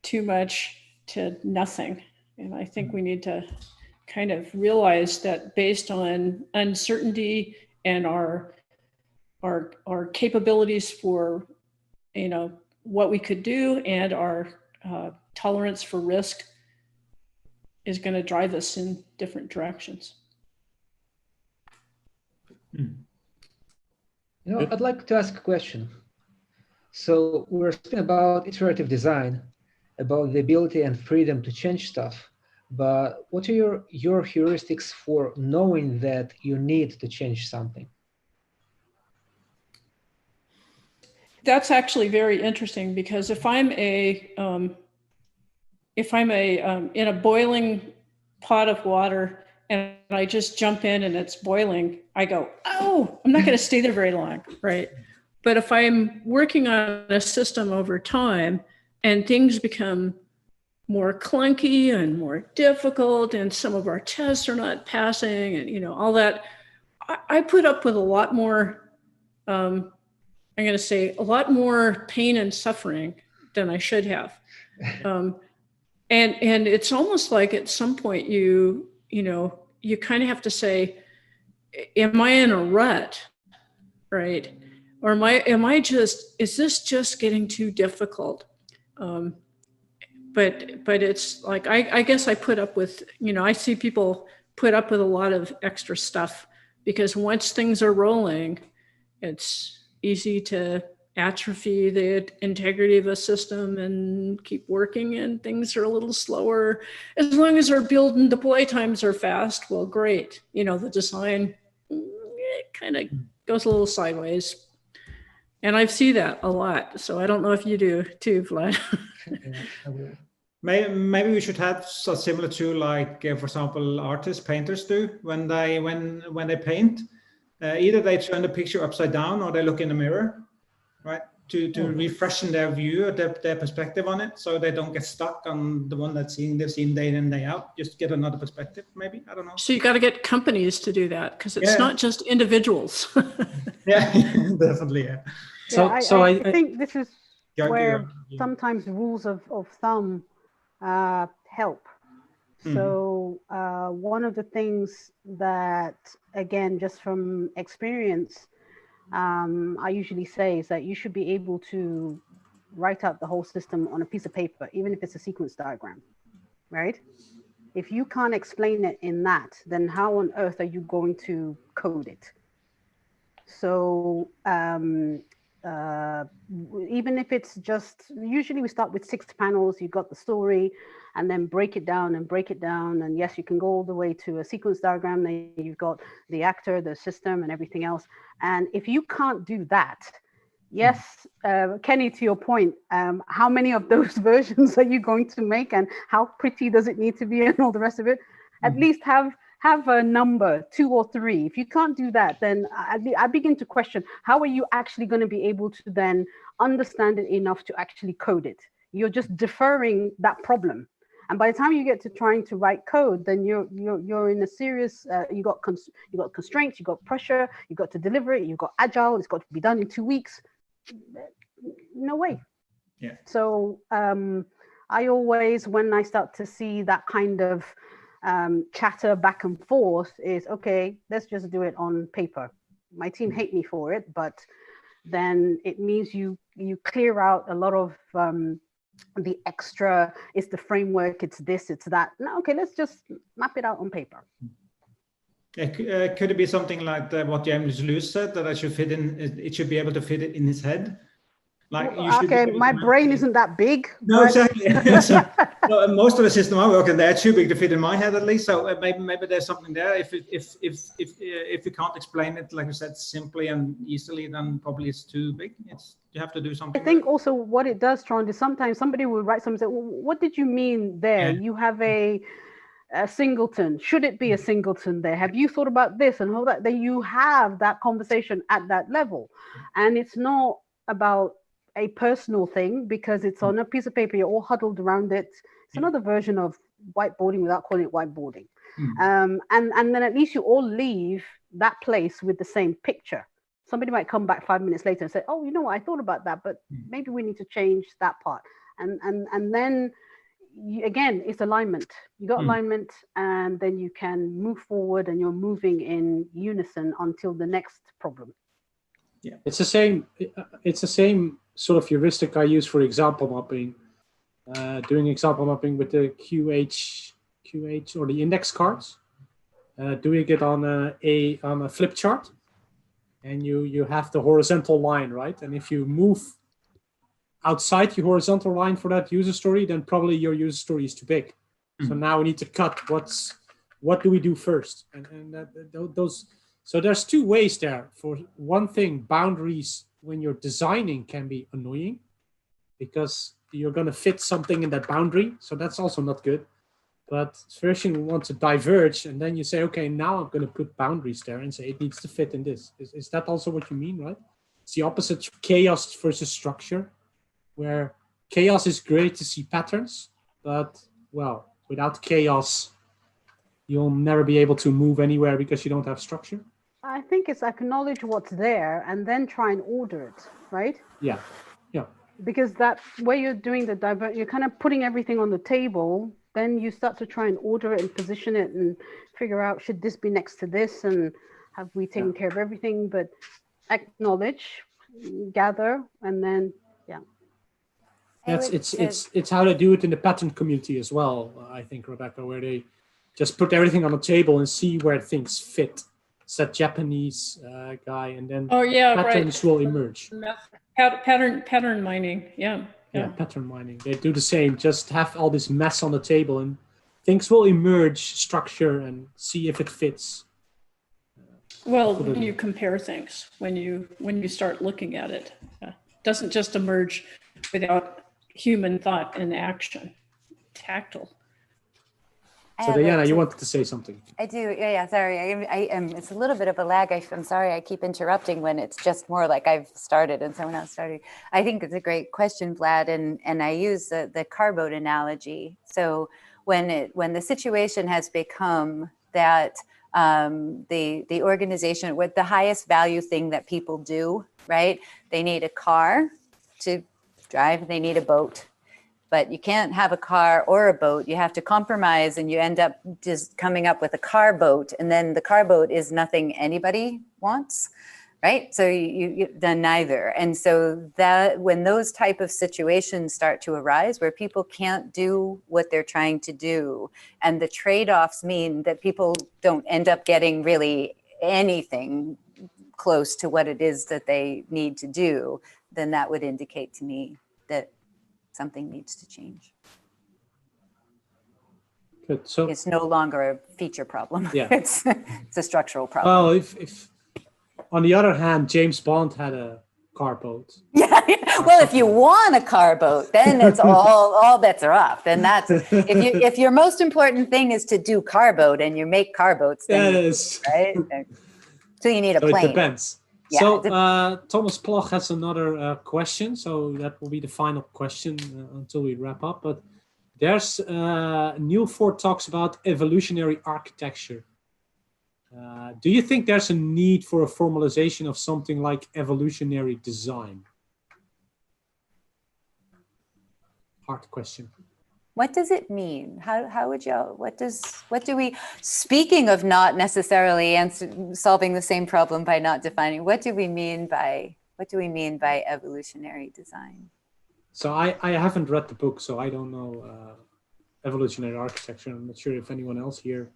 too much to nothing. And I think we need to kind of realize that based on uncertainty and our capabilities for, what we could do, and our tolerance for risk is going to drive us in different directions. I'd like to ask a question. So we're speaking about iterative design, about the ability and freedom to change stuff. But what are your heuristics for knowing that you need to change something? That's actually very interesting, because if I'm in a boiling pot of water and I just jump in and it's boiling, I go, oh, I'm not going to stay there very long, right? But if I'm working on a system over time and things become more clunky and more difficult, and some of our tests are not passing, and all that, I put up with a lot more, I'm going to say, a lot more pain and suffering than I should have. And it's almost like at some point you kind of have to say, am I in a rut, right? Or is this just getting too difficult? But it's like, I guess I put up with, I see people put up with a lot of extra stuff, because once things are rolling, it's easy to atrophy the integrity of a system and keep working, and things are a little slower. As long as our build and deploy times are fast, well, great. The design, it kind of goes a little sideways. And I see that a lot. So I don't know if you do too, Vlad. Maybe we should have so similar to, like, for example, artists, painters do when they paint. Either they turn the picture upside down or they look in the mirror, right? To refreshen their view, their perspective on it, so they don't get stuck on the one they've seen day in and day out. Just get another perspective, maybe. I don't know. So you got to get companies to do that, because it's not just individuals. Yeah, definitely. Yeah. So I think this is where sometimes rules of thumb help. So one of the things that, again, just from experience, I usually say is that you should be able to write out the whole system on a piece of paper, even if it's a sequence diagram, right? If you can't explain it in that, then how on earth are you going to code it? So even if it's just, usually we start with 6 panels, you got the story, and then break it down. And yes, you can go all the way to a sequence diagram. Then you've got the actor, the system, and everything else. And if you can't do that, yes, Kenny, to your point, how many of those versions are you going to make, and how pretty does it need to be, and all the rest of it? At least have a number, 2 or 3. If you can't do that, then I begin to question, how are you actually going to be able to then understand it enough to actually code it? You're just deferring that problem. And by the time you get to trying to write code, then you're in a serious, you got constraints, you got pressure, you got to deliver it, you got Agile, it's got to be done in 2 weeks. No way. Yeah. So I always, when I start to see that kind of chatter back and forth, is okay, let's just do it on paper. My team hate me for it, but then it means you clear out a lot of the extra, it's the framework, it's this, it's that. No, okay, let's just map it out on paper. Could it be something like what James Lewis said, that I should fit in? It should be able to fit it in his head. Like you should. Okay, my brain isn't that big. No, exactly. So, no, most of the system I work in, they're too big to fit in my head, at least. So maybe there's something there. If you can't explain it, like you said, simply and easily, then probably it's too big. You have to do something. I think also what it does, Trond, is sometimes somebody will write something and say, well, what did you mean there? Yeah. You have a singleton. Should it be a singleton there? Have you thought about this and all that? Then you have that conversation at that level. And it's not about a personal thing because it's on a piece of paper, you're all huddled around it. It's another version of whiteboarding without calling it whiteboarding. And then at least you all leave that place with the same picture. Somebody might come back 5 minutes later and say, oh, you know what, I thought about that, but maybe we need to change that part. And then again, it's alignment. You got alignment, and then you can move forward and you're moving in unison until the next problem. Yeah, it's the same. It's the same sort of heuristic I use for example mapping. Doing example mapping with the QH or the index cards. Doing it on a flip chart, and you have the horizontal line, right? And if you move outside your horizontal line for that user story, then probably your user story is too big. So now we need to cut. What do we do first? And those. So there's two ways there. For one thing, boundaries when you're designing can be annoying because you're going to fit something in that boundary. So that's also not good. But first you want to diverge, and then you say, okay, now I'm going to put boundaries there and say it needs to fit in this. Is that also what you mean, right? It's the opposite, chaos versus structure, where chaos is great to see patterns, but well, without chaos, you'll never be able to move anywhere because you don't have structure. I think it's acknowledge what's there and then try and order it, right? Yeah, yeah. Because that way you're doing you're kind of putting everything on the table, then you start to try and order it and position it and figure out, should this be next to this? And have we taken care of everything? But acknowledge, gather, and then, yeah. It's how they do it in the pattern community as well, I think, Rebecca, where they just put everything on the table and see where things fit. It's that Japanese guy, and then patterns will emerge. Pattern mining, yeah, pattern mining. They do the same. Just have all this mess on the table, and things will emerge, structure, and see if it fits. Well, when you compare things, when you start looking at it, doesn't just emerge without human thought and action, tactile. So Diana, you wanted to say something. I do. Yeah. Sorry. I am. It's a little bit of a lag. I'm sorry. I keep interrupting when it's just more like I've started and someone else started. I think it's a great question, Vlad, and I use the car boat analogy. So when the situation has become that the organization with the highest value thing that people do, right? They need a car to drive. They need a boat. But you can't have a car or a boat. You have to compromise, and you end up just coming up with a car boat. And then the car boat is nothing anybody wants, right? So you've done neither. And so that when those type of situations start to arise where people can't do what they're trying to do, and the trade-offs mean that people don't end up getting really anything close to what it is that they need to do, then that would indicate to me that something needs to change. Good. So it's no longer a feature problem. Yeah. It's a structural problem. Well, if on the other hand, James Bond had a car boat. Yeah. Well, if you want a car boat, then it's all bets are off. Then that's if your most important thing is to do car boat and you make car boats, then Yes. Right? So you need a plane. It depends. Yeah, so Thomas Ploch has another question. So that will be the final question until we wrap up. But there's Neil Ford talks about evolutionary architecture. Do you think there's a need for a formalization of something like evolutionary design? Hard question. What does it mean? How would you, what do we, speaking of not necessarily solving the same problem by not defining, what do we mean by evolutionary design? So I haven't read the book, so I don't know evolutionary architecture. I'm not sure if anyone else here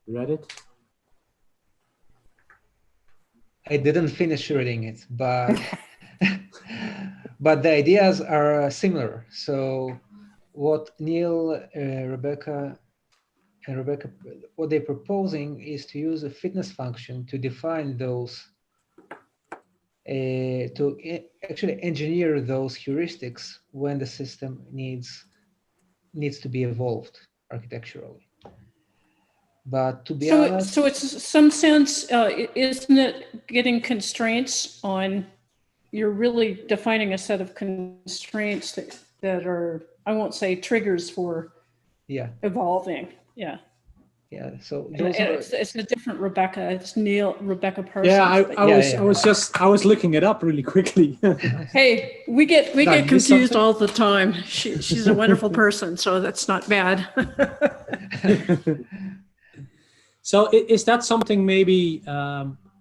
read it. I didn't finish reading it, but but the ideas are similar. So what Neil, Rebecca, what they're proposing is to use a fitness function to define those, actually engineer those heuristics when the system needs to be evolved architecturally. But to be honest, so it's some sense, isn't it getting constraints on? You're really defining a set of constraints that are, I won't say triggers for evolving. Yeah. Yeah. So and it's a different Rebecca. It's Rebecca Parsons. Yeah, I was looking it up really quickly. Hey, we get confused all the time. She's a wonderful person, so that's not bad. So is that something maybe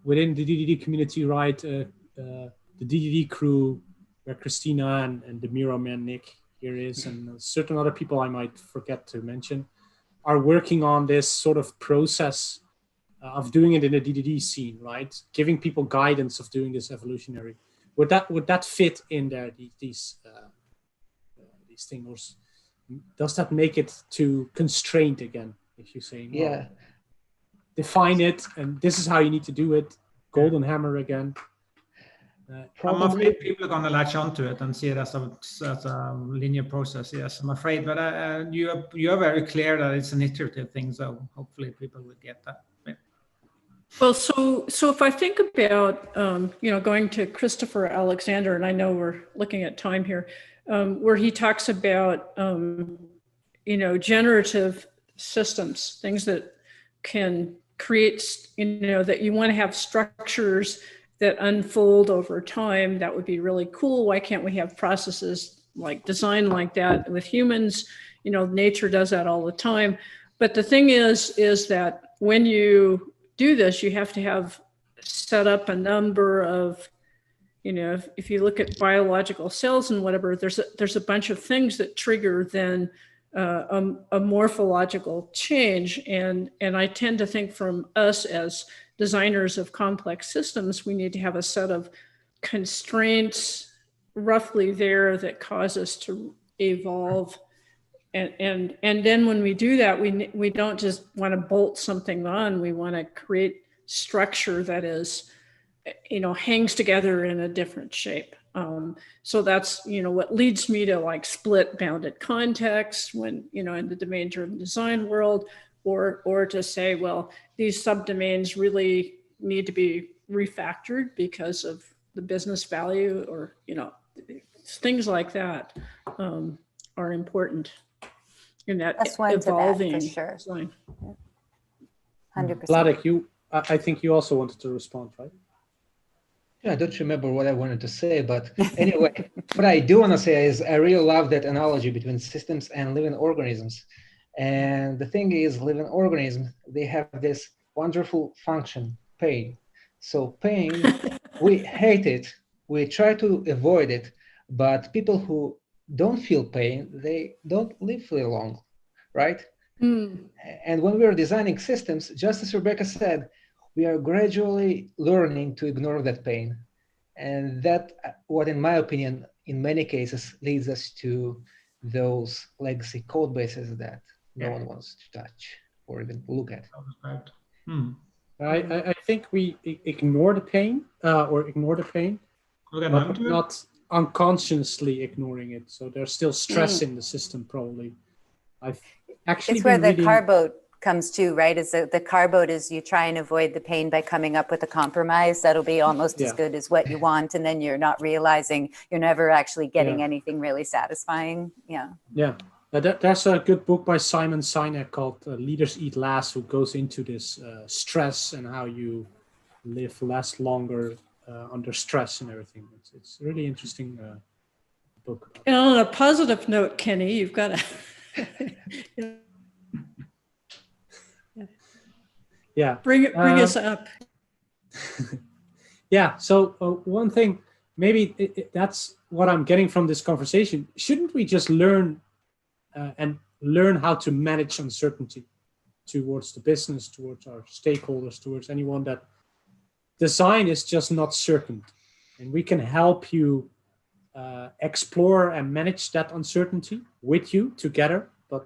within the DDD community, right? The DDD crew, where Christina and the Miro man Nick here is, and certain other people I might forget to mention, are working on this sort of process of doing it in the DDD scene, right? Giving people guidance of doing this evolutionary. Would that fit in there? These things, or does that make it too constrained again? If you say define it, and this is how you need to do it. Golden hammer again. I'm afraid people are going to latch onto it and see it as a linear process. Yes, I'm afraid, but you are very clear that it's an iterative thing, so hopefully people will get that. Yeah. Well, so if I think about going to Christopher Alexander, and I know we're looking at time here, where he talks about generative systems, things that can create, that you want to have structures that unfold over time. That would be really cool. Why can't we have processes like design like that with humans? Nature does that all the time. But the thing is that when you do this, you have to have set up a number of, if you look at biological cells and whatever, there's a bunch of things that trigger then a morphological change. And I tend to think from us as designers of complex systems, we need to have a set of constraints roughly there that cause us to evolve. And then when we do that, we don't just want to bolt something on. We want to create structure that is, hangs together in a different shape. So that's, what leads me to like split bounded context when, in the domain-driven design world, or to say, well, these subdomains really need to be refactored because of the business value, or, things like that are important in that evolving for sure. design. 100%. Vladek, I think you also wanted to respond, right? Yeah, I don't remember what I wanted to say, but anyway, what I do want to say is I really love that analogy between systems and living organisms. And the thing is, living organisms, they have this wonderful function, pain. So pain, we hate it, we try to avoid it, but people who don't feel pain, they don't live for long, right? And when we are designing systems, just as Rebecca said, we are gradually learning to ignore that pain. And that, what in my opinion, in many cases, leads us to those legacy code bases that no one wants to touch or even look at. I think we ignore the pain, but not unconsciously ignoring it. So there's still stress in the system, probably. I've actually it's where the car boat comes to, right? Is the car boat is you try and avoid the pain by coming up with a compromise that'll be almost as good as what you want, and then you're not realizing you're never actually getting anything really satisfying. Yeah. There's a good book by Simon Sinek called Leaders Eat Last, who goes into this stress and how you live longer under stress and everything. It's a really interesting book. And on a positive note, Kenny, you've got to bring us up. Yeah. So one thing maybe that's what I'm getting from this conversation. Shouldn't we just learn how to manage uncertainty towards the business, towards our stakeholders, towards anyone? That design is just not certain, and we can help you explore and manage that uncertainty with you together. But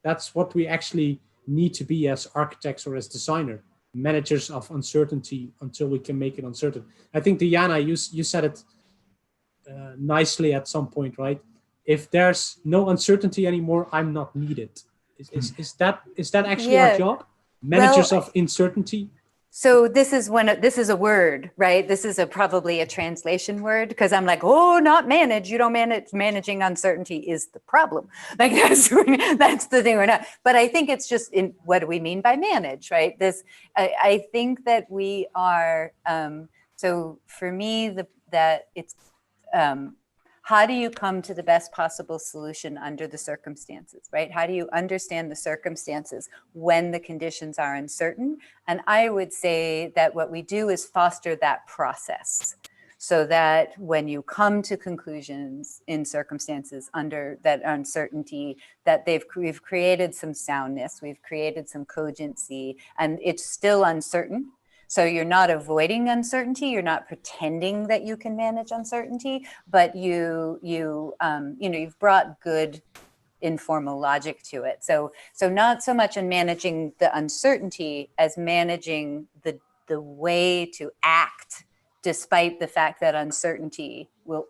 that's what we actually need to be as architects or as designer, managers of uncertainty until we can make it uncertain. I think, Diana, you said it nicely at some point, right? If there's no uncertainty anymore, I'm not needed. Is that actually our job? Managers of uncertainty? So this is a word, right? This is probably a translation word, because I'm like, oh, not manage. You don't manage. Managing uncertainty is the problem. Like that's the thing we're not. But I think it's just in what do we mean by manage, right? I think that we are. So for me, that it's. How do you come to the best possible solution under the circumstances, right? How do you understand the circumstances when the conditions are uncertain? And I would say that what we do is foster that process, so that when you come to conclusions in circumstances under that uncertainty, that we've created some soundness, we've created some cogency, and it's still uncertain. So you're not avoiding uncertainty. You're not pretending that you can manage uncertainty, but you've brought good informal logic to it. So not so much in managing the uncertainty as managing the way to act, despite the fact that uncertainty is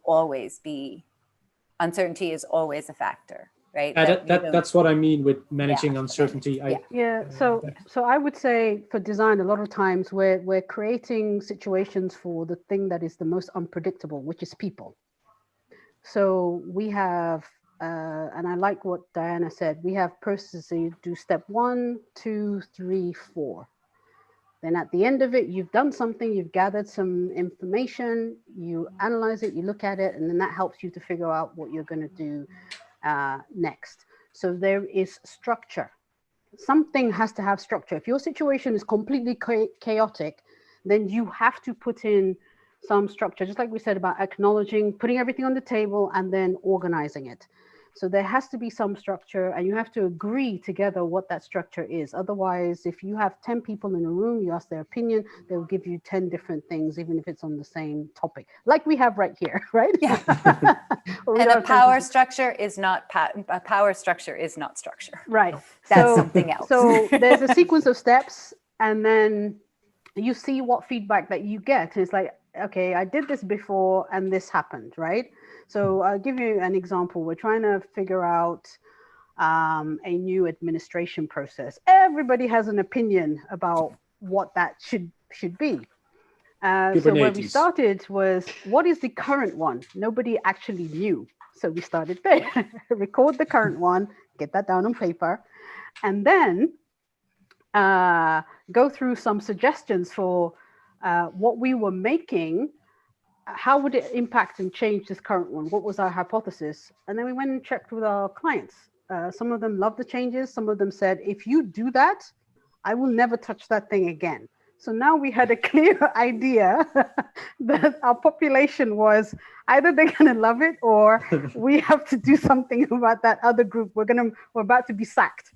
always a factor. Right. That's what I mean with managing uncertainty. So I would say for design, a lot of times we're creating situations for the thing that is the most unpredictable, which is people. So we have, and I like what Diana said, we have processes. So you do step 1, 2, 3, 4. Then at the end of it, you've done something, you've gathered some information, you analyze it, you look at it, and then that helps you to figure out what you're going to do next. So there is structure. Something has to have structure. If your situation is completely chaotic, then you have to put in some structure, just like we said about acknowledging, putting everything on the table, and then organizing it. So there has to be some structure, and you have to agree together what that structure is. Otherwise, if you have 10 people in a room, you ask their opinion, they will give you 10 different things, even if it's on the same topic, like we have right here, right? Yeah. And a power structure is not structure. Right. That's something else. So there's a sequence of steps, and then you see what feedback that you get. It's like, okay, I did this before and this happened, right? So I'll give you an example. We're trying to figure out a new administration process. Everybody has an opinion about what that should be. So where we started was, what is the current one? Nobody actually knew. So we started there. Record the current one, get that down on paper, and then go through some suggestions for what we were making. How would it impact and change this current one? What was our hypothesis? And then we went and checked with our clients. Some of them loved the changes. Some of them said, if you do that, I will never touch that thing again. So now we had a clear idea that our population was either they're going to love it, or we have to do something about that other group. We're about to be sacked.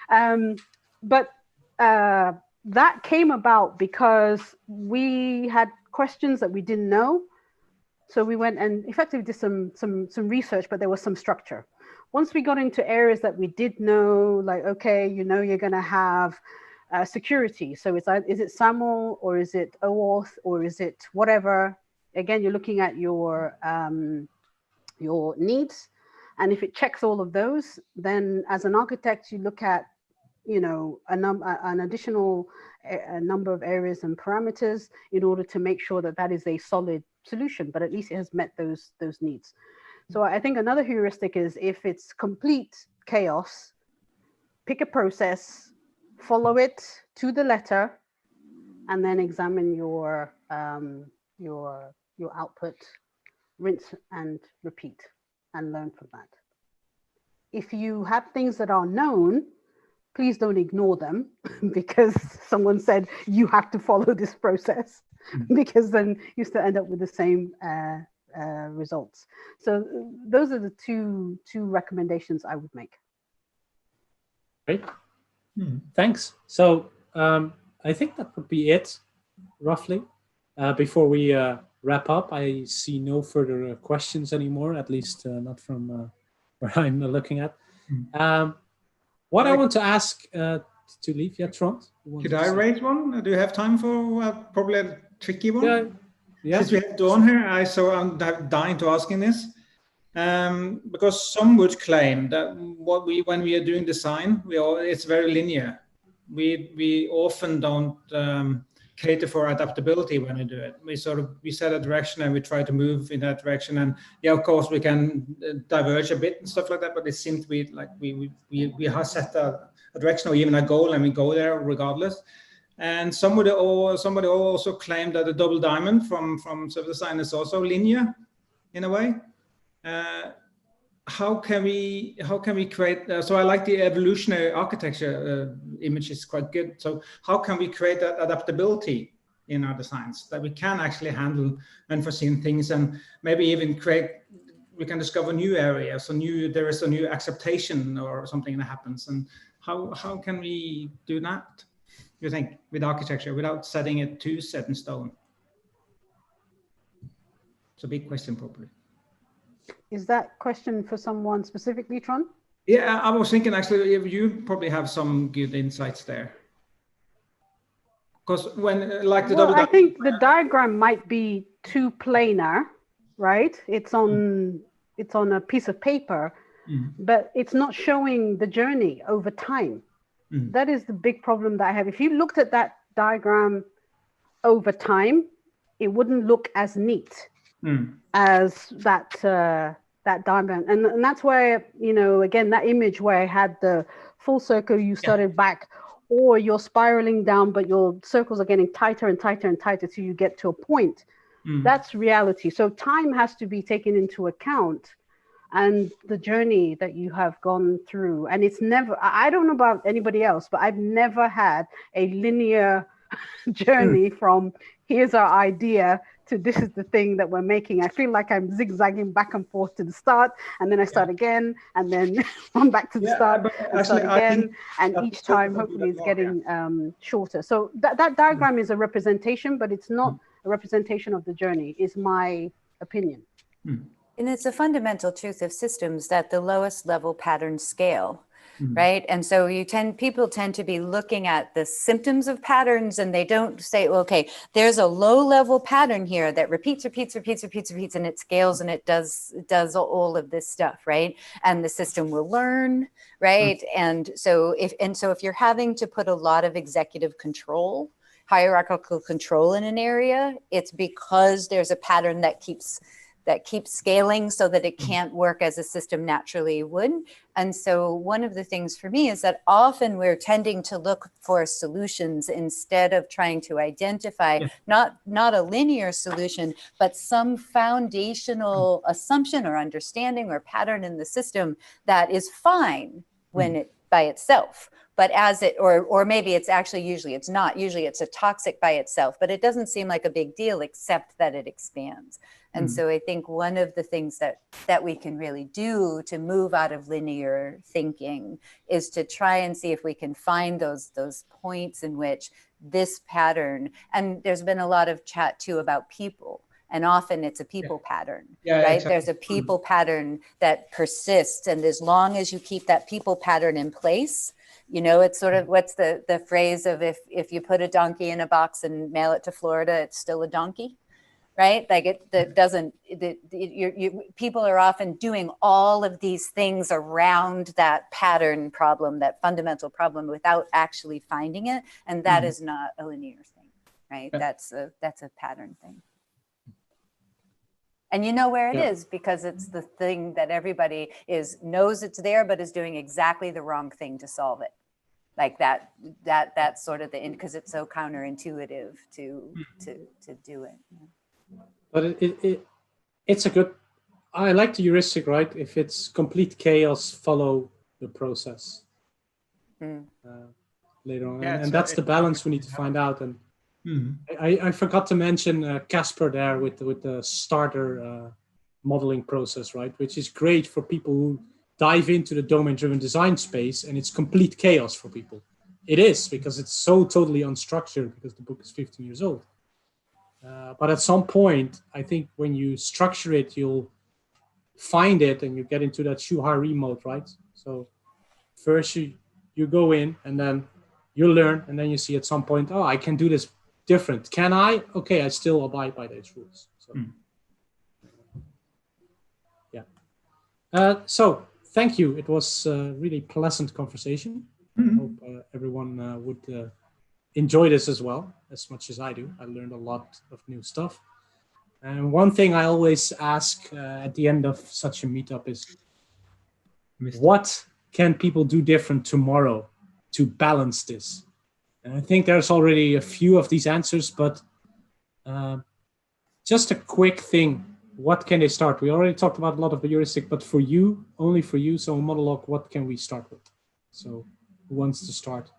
But that came about because we had questions that we didn't know. So we went and effectively did some research, but there was some structure. Once we got into areas that we did know, like, okay, you're going to have security. So is it SAML, or is it OAuth, or is it whatever? Again, you're looking at your needs. And if it checks all of those, then as an architect, you look at an additional number of areas and parameters in order to make sure that is a solid solution, but at least it has met those needs. So I think another heuristic is, if it's complete chaos, pick a process, follow it to the letter, and then examine your output, rinse and repeat, and learn from that. If you have things that are known, please don't ignore them because someone said you have to follow this process, because then you still end up with the same results. So those are the two recommendations I would make. Great. Thanks. So I think that would be it, roughly. Before we wrap up, I see no further questions anymore, at least not from where I'm looking at. What I want to ask to leave, Trond? Could I raise one? Do you have time for probably a tricky one? Yeah. Since we have Dawn here, I'm dying to ask him this. Because some would claim that when we are doing design, it's very linear. We often don't cater for adaptability when we do it. We set a direction and we try to move in that direction. And yeah, of course we can diverge a bit and stuff like that. But it seems to be like we have set a direction or even a goal and we go there regardless. And somebody also claimed that the double diamond from service design is also linear in a way. How can we create? So I like the evolutionary architecture image is quite good. So how can we create that adaptability in our designs that we can actually handle unforeseen things and maybe even we can discover new areas, there is a new acceptation or something that happens. And how can we do that, you think, with architecture without setting it too set in stone? It's a big question, probably. Is that question for someone specifically, Trond? Yeah, I was thinking actually you probably have some good insights there. Because I think the diagram might be too planar, right? It's on a piece of paper, but it's not showing the journey over time. That is the big problem that I have. If you looked at that diagram over time, it wouldn't look as neat as that diamond. And that's where, again, that image where I had the full circle, you started back, or you're spiraling down, but your circles are getting tighter and tighter and tighter till you get to a point. That's reality. So time has to be taken into account and the journey that you have gone through. And it's never, I don't know about anybody else, but I've never had a linear journey from here's our idea to this is the thing that we're making. I feel like I'm zigzagging back and forth to the start, and then I start again, and then I'm back to the start and start again. And each time, hopefully, it's getting shorter. So that diagram is a representation, but it's not a representation of the journey, is my opinion. And it's a fundamental truth of systems that the lowest level patterns scale. Right. And so people tend to be looking at the symptoms of patterns, and they don't say, well, okay, there's a low level pattern here that repeats, and it scales and it does all of this stuff. Right. And the system will learn. Right. And so if you're having to put a lot of executive control, hierarchical control in an area, it's because there's a pattern that keeps scaling so that it can't work as a system naturally would. And so one of the things for me is that often we're tending to look for solutions instead of trying to identify not a linear solution, but some foundational assumption or understanding or pattern in the system that is fine when it by itself. But as it, or maybe it's actually, usually it's not, usually it's a toxic by itself, but it doesn't seem like a big deal except that it expands. And so I think one of the things that we can really do to move out of linear thinking is to try and see if we can find those points in which this pattern, and there's been a lot of chat too about people, and often it's a people pattern, right? Exactly. There's a people pattern that persists, and as long as you keep that people pattern in place, it's sort of, what's the phrase of if you put a donkey in a box and mail it to Florida, it's still a donkey. Right? Like people are often doing all of these things around that pattern problem, that fundamental problem, without actually finding it. And that is not a linear thing, right? That's a pattern thing. And you know where it is because it's the thing that everybody knows it's there, but is doing exactly the wrong thing to solve it. Like that's sort of the end, because it's so counterintuitive to do it. Yeah. But it's a good, I like the heuristic, right? If it's complete chaos, follow the process later on. And that's the balance we need to find out. And I forgot to mention Casper there with the starter modeling process, right? Which is great for people who dive into the domain-driven design space, and it's complete chaos for people. It is, because it's so totally unstructured, because the book is 15 years old. But at some point, I think when you structure it, you'll find it and you get into that Shuhari mode, right? So first you go in and then you learn, and then you see at some point, oh, I can do this different. Can I? Okay, I still abide by those rules. So, yeah. So thank you. It was a really pleasant conversation. I hope everyone would enjoy this as well, as much as I do. I learned a lot of new stuff. And one thing I always ask at the end of such a meetup is, what can people do different tomorrow to balance this? And I think there's already a few of these answers, but just a quick thing. What can they start? We already talked about a lot of the heuristic, but for you, only for you, so a monologue, what can we start with? So who wants to start?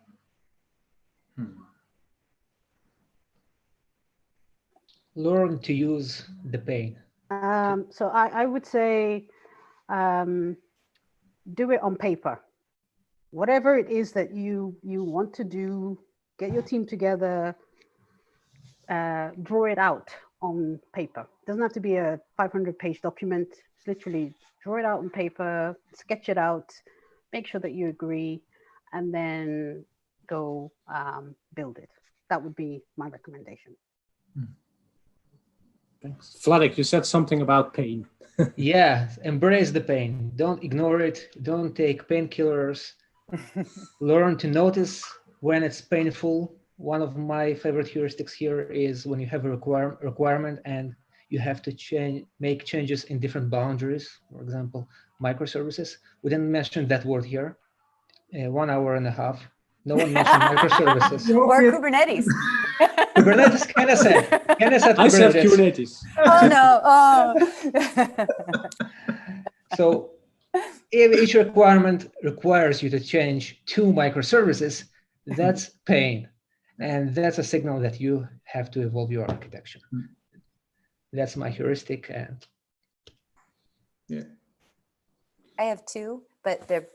Learn to use the pain. So I would say do it on paper. Whatever it is that you want to do, get your team together, draw it out on paper. It doesn't have to be a 500-page document. It's literally draw it out on paper, sketch it out, make sure that you agree, and then go build it. That would be my recommendation. Thanks. Vladek, you said something about pain. Yeah, embrace the pain. Don't ignore it. Don't take painkillers. Learn to notice when it's painful. One of my favorite heuristics here is when you have a requirement and you have to make changes in different boundaries, for example, microservices. We didn't mention that word here. 1 hour and a half. No one mentioned microservices. Or Kubernetes. Kubernetes, Kenna said. Kenna said I said Kubernetes. Oh, no. Oh. So if each requirement requires you to change 2 microservices, that's pain. And that's a signal that you have to evolve your architecture. That's my heuristic. And yeah, I have 2, but they're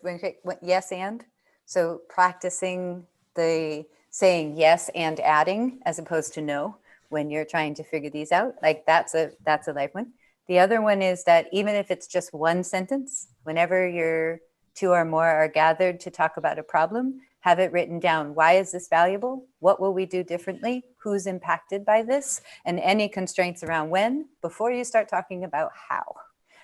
yes and. So practicing the saying yes and adding as opposed to no when you're trying to figure these out, like that's a life one. The other one is that even if it's just one sentence, whenever your 2 or more are gathered to talk about a problem, have it written down. Why is this valuable? What will we do differently? Who's impacted by this? And any constraints around when, before you start talking about how.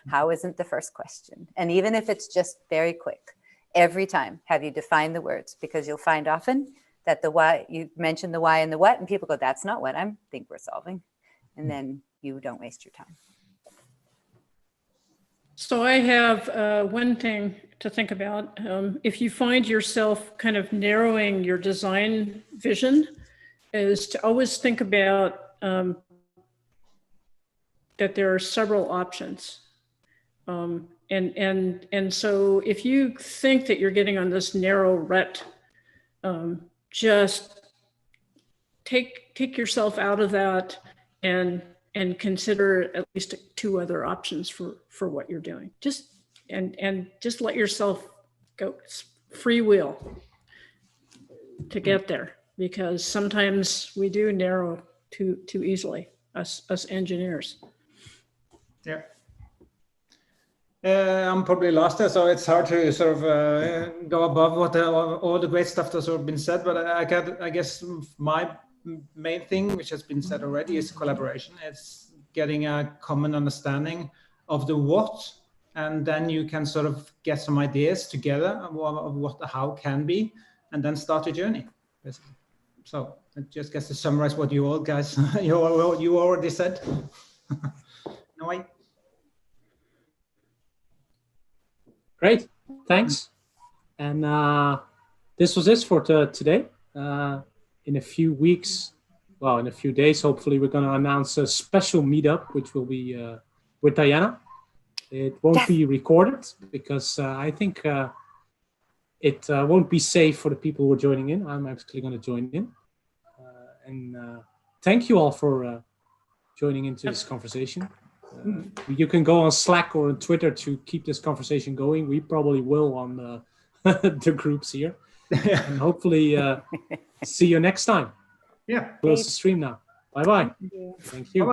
How isn't the first question. And even if it's just very quick, every time have you defined the words, because you'll find often that the why, you mention the why and the what, and people go, that's not what I think we're solving. And then you don't waste your time. So I have one thing to think about. If you find yourself kind of narrowing your design vision, is to always think about that there are several options. And so if you think that you're getting on this narrow rut, just take yourself out of that and consider at least 2 other options for what you're doing. Just let yourself go. It's free will to get there, because sometimes we do narrow too easily, us engineers. yeah. I'm probably lost there, so it's hard to sort of go above what all the great stuff that's sort of been said. But I guess my main thing, which has been said already, is collaboration. It's getting a common understanding of the what, and then you can sort of get some ideas together of what the how can be, and then start a journey, basically. So I just guess to summarize what you all guys you already said. No way. Great, thanks. And this was it for today. In a few weeks, well, in a few days, hopefully we're going to announce a special meetup, which will be with Diana. It won't be recorded because I think it won't be safe for the people who are joining in. I'm actually going to join in. And thank you all for joining into this conversation. You can go on Slack or on Twitter to keep this conversation going. We probably will on the groups here. And hopefully see you next time. Yeah. Close the stream now. Bye-bye. Thank you. Bye-bye.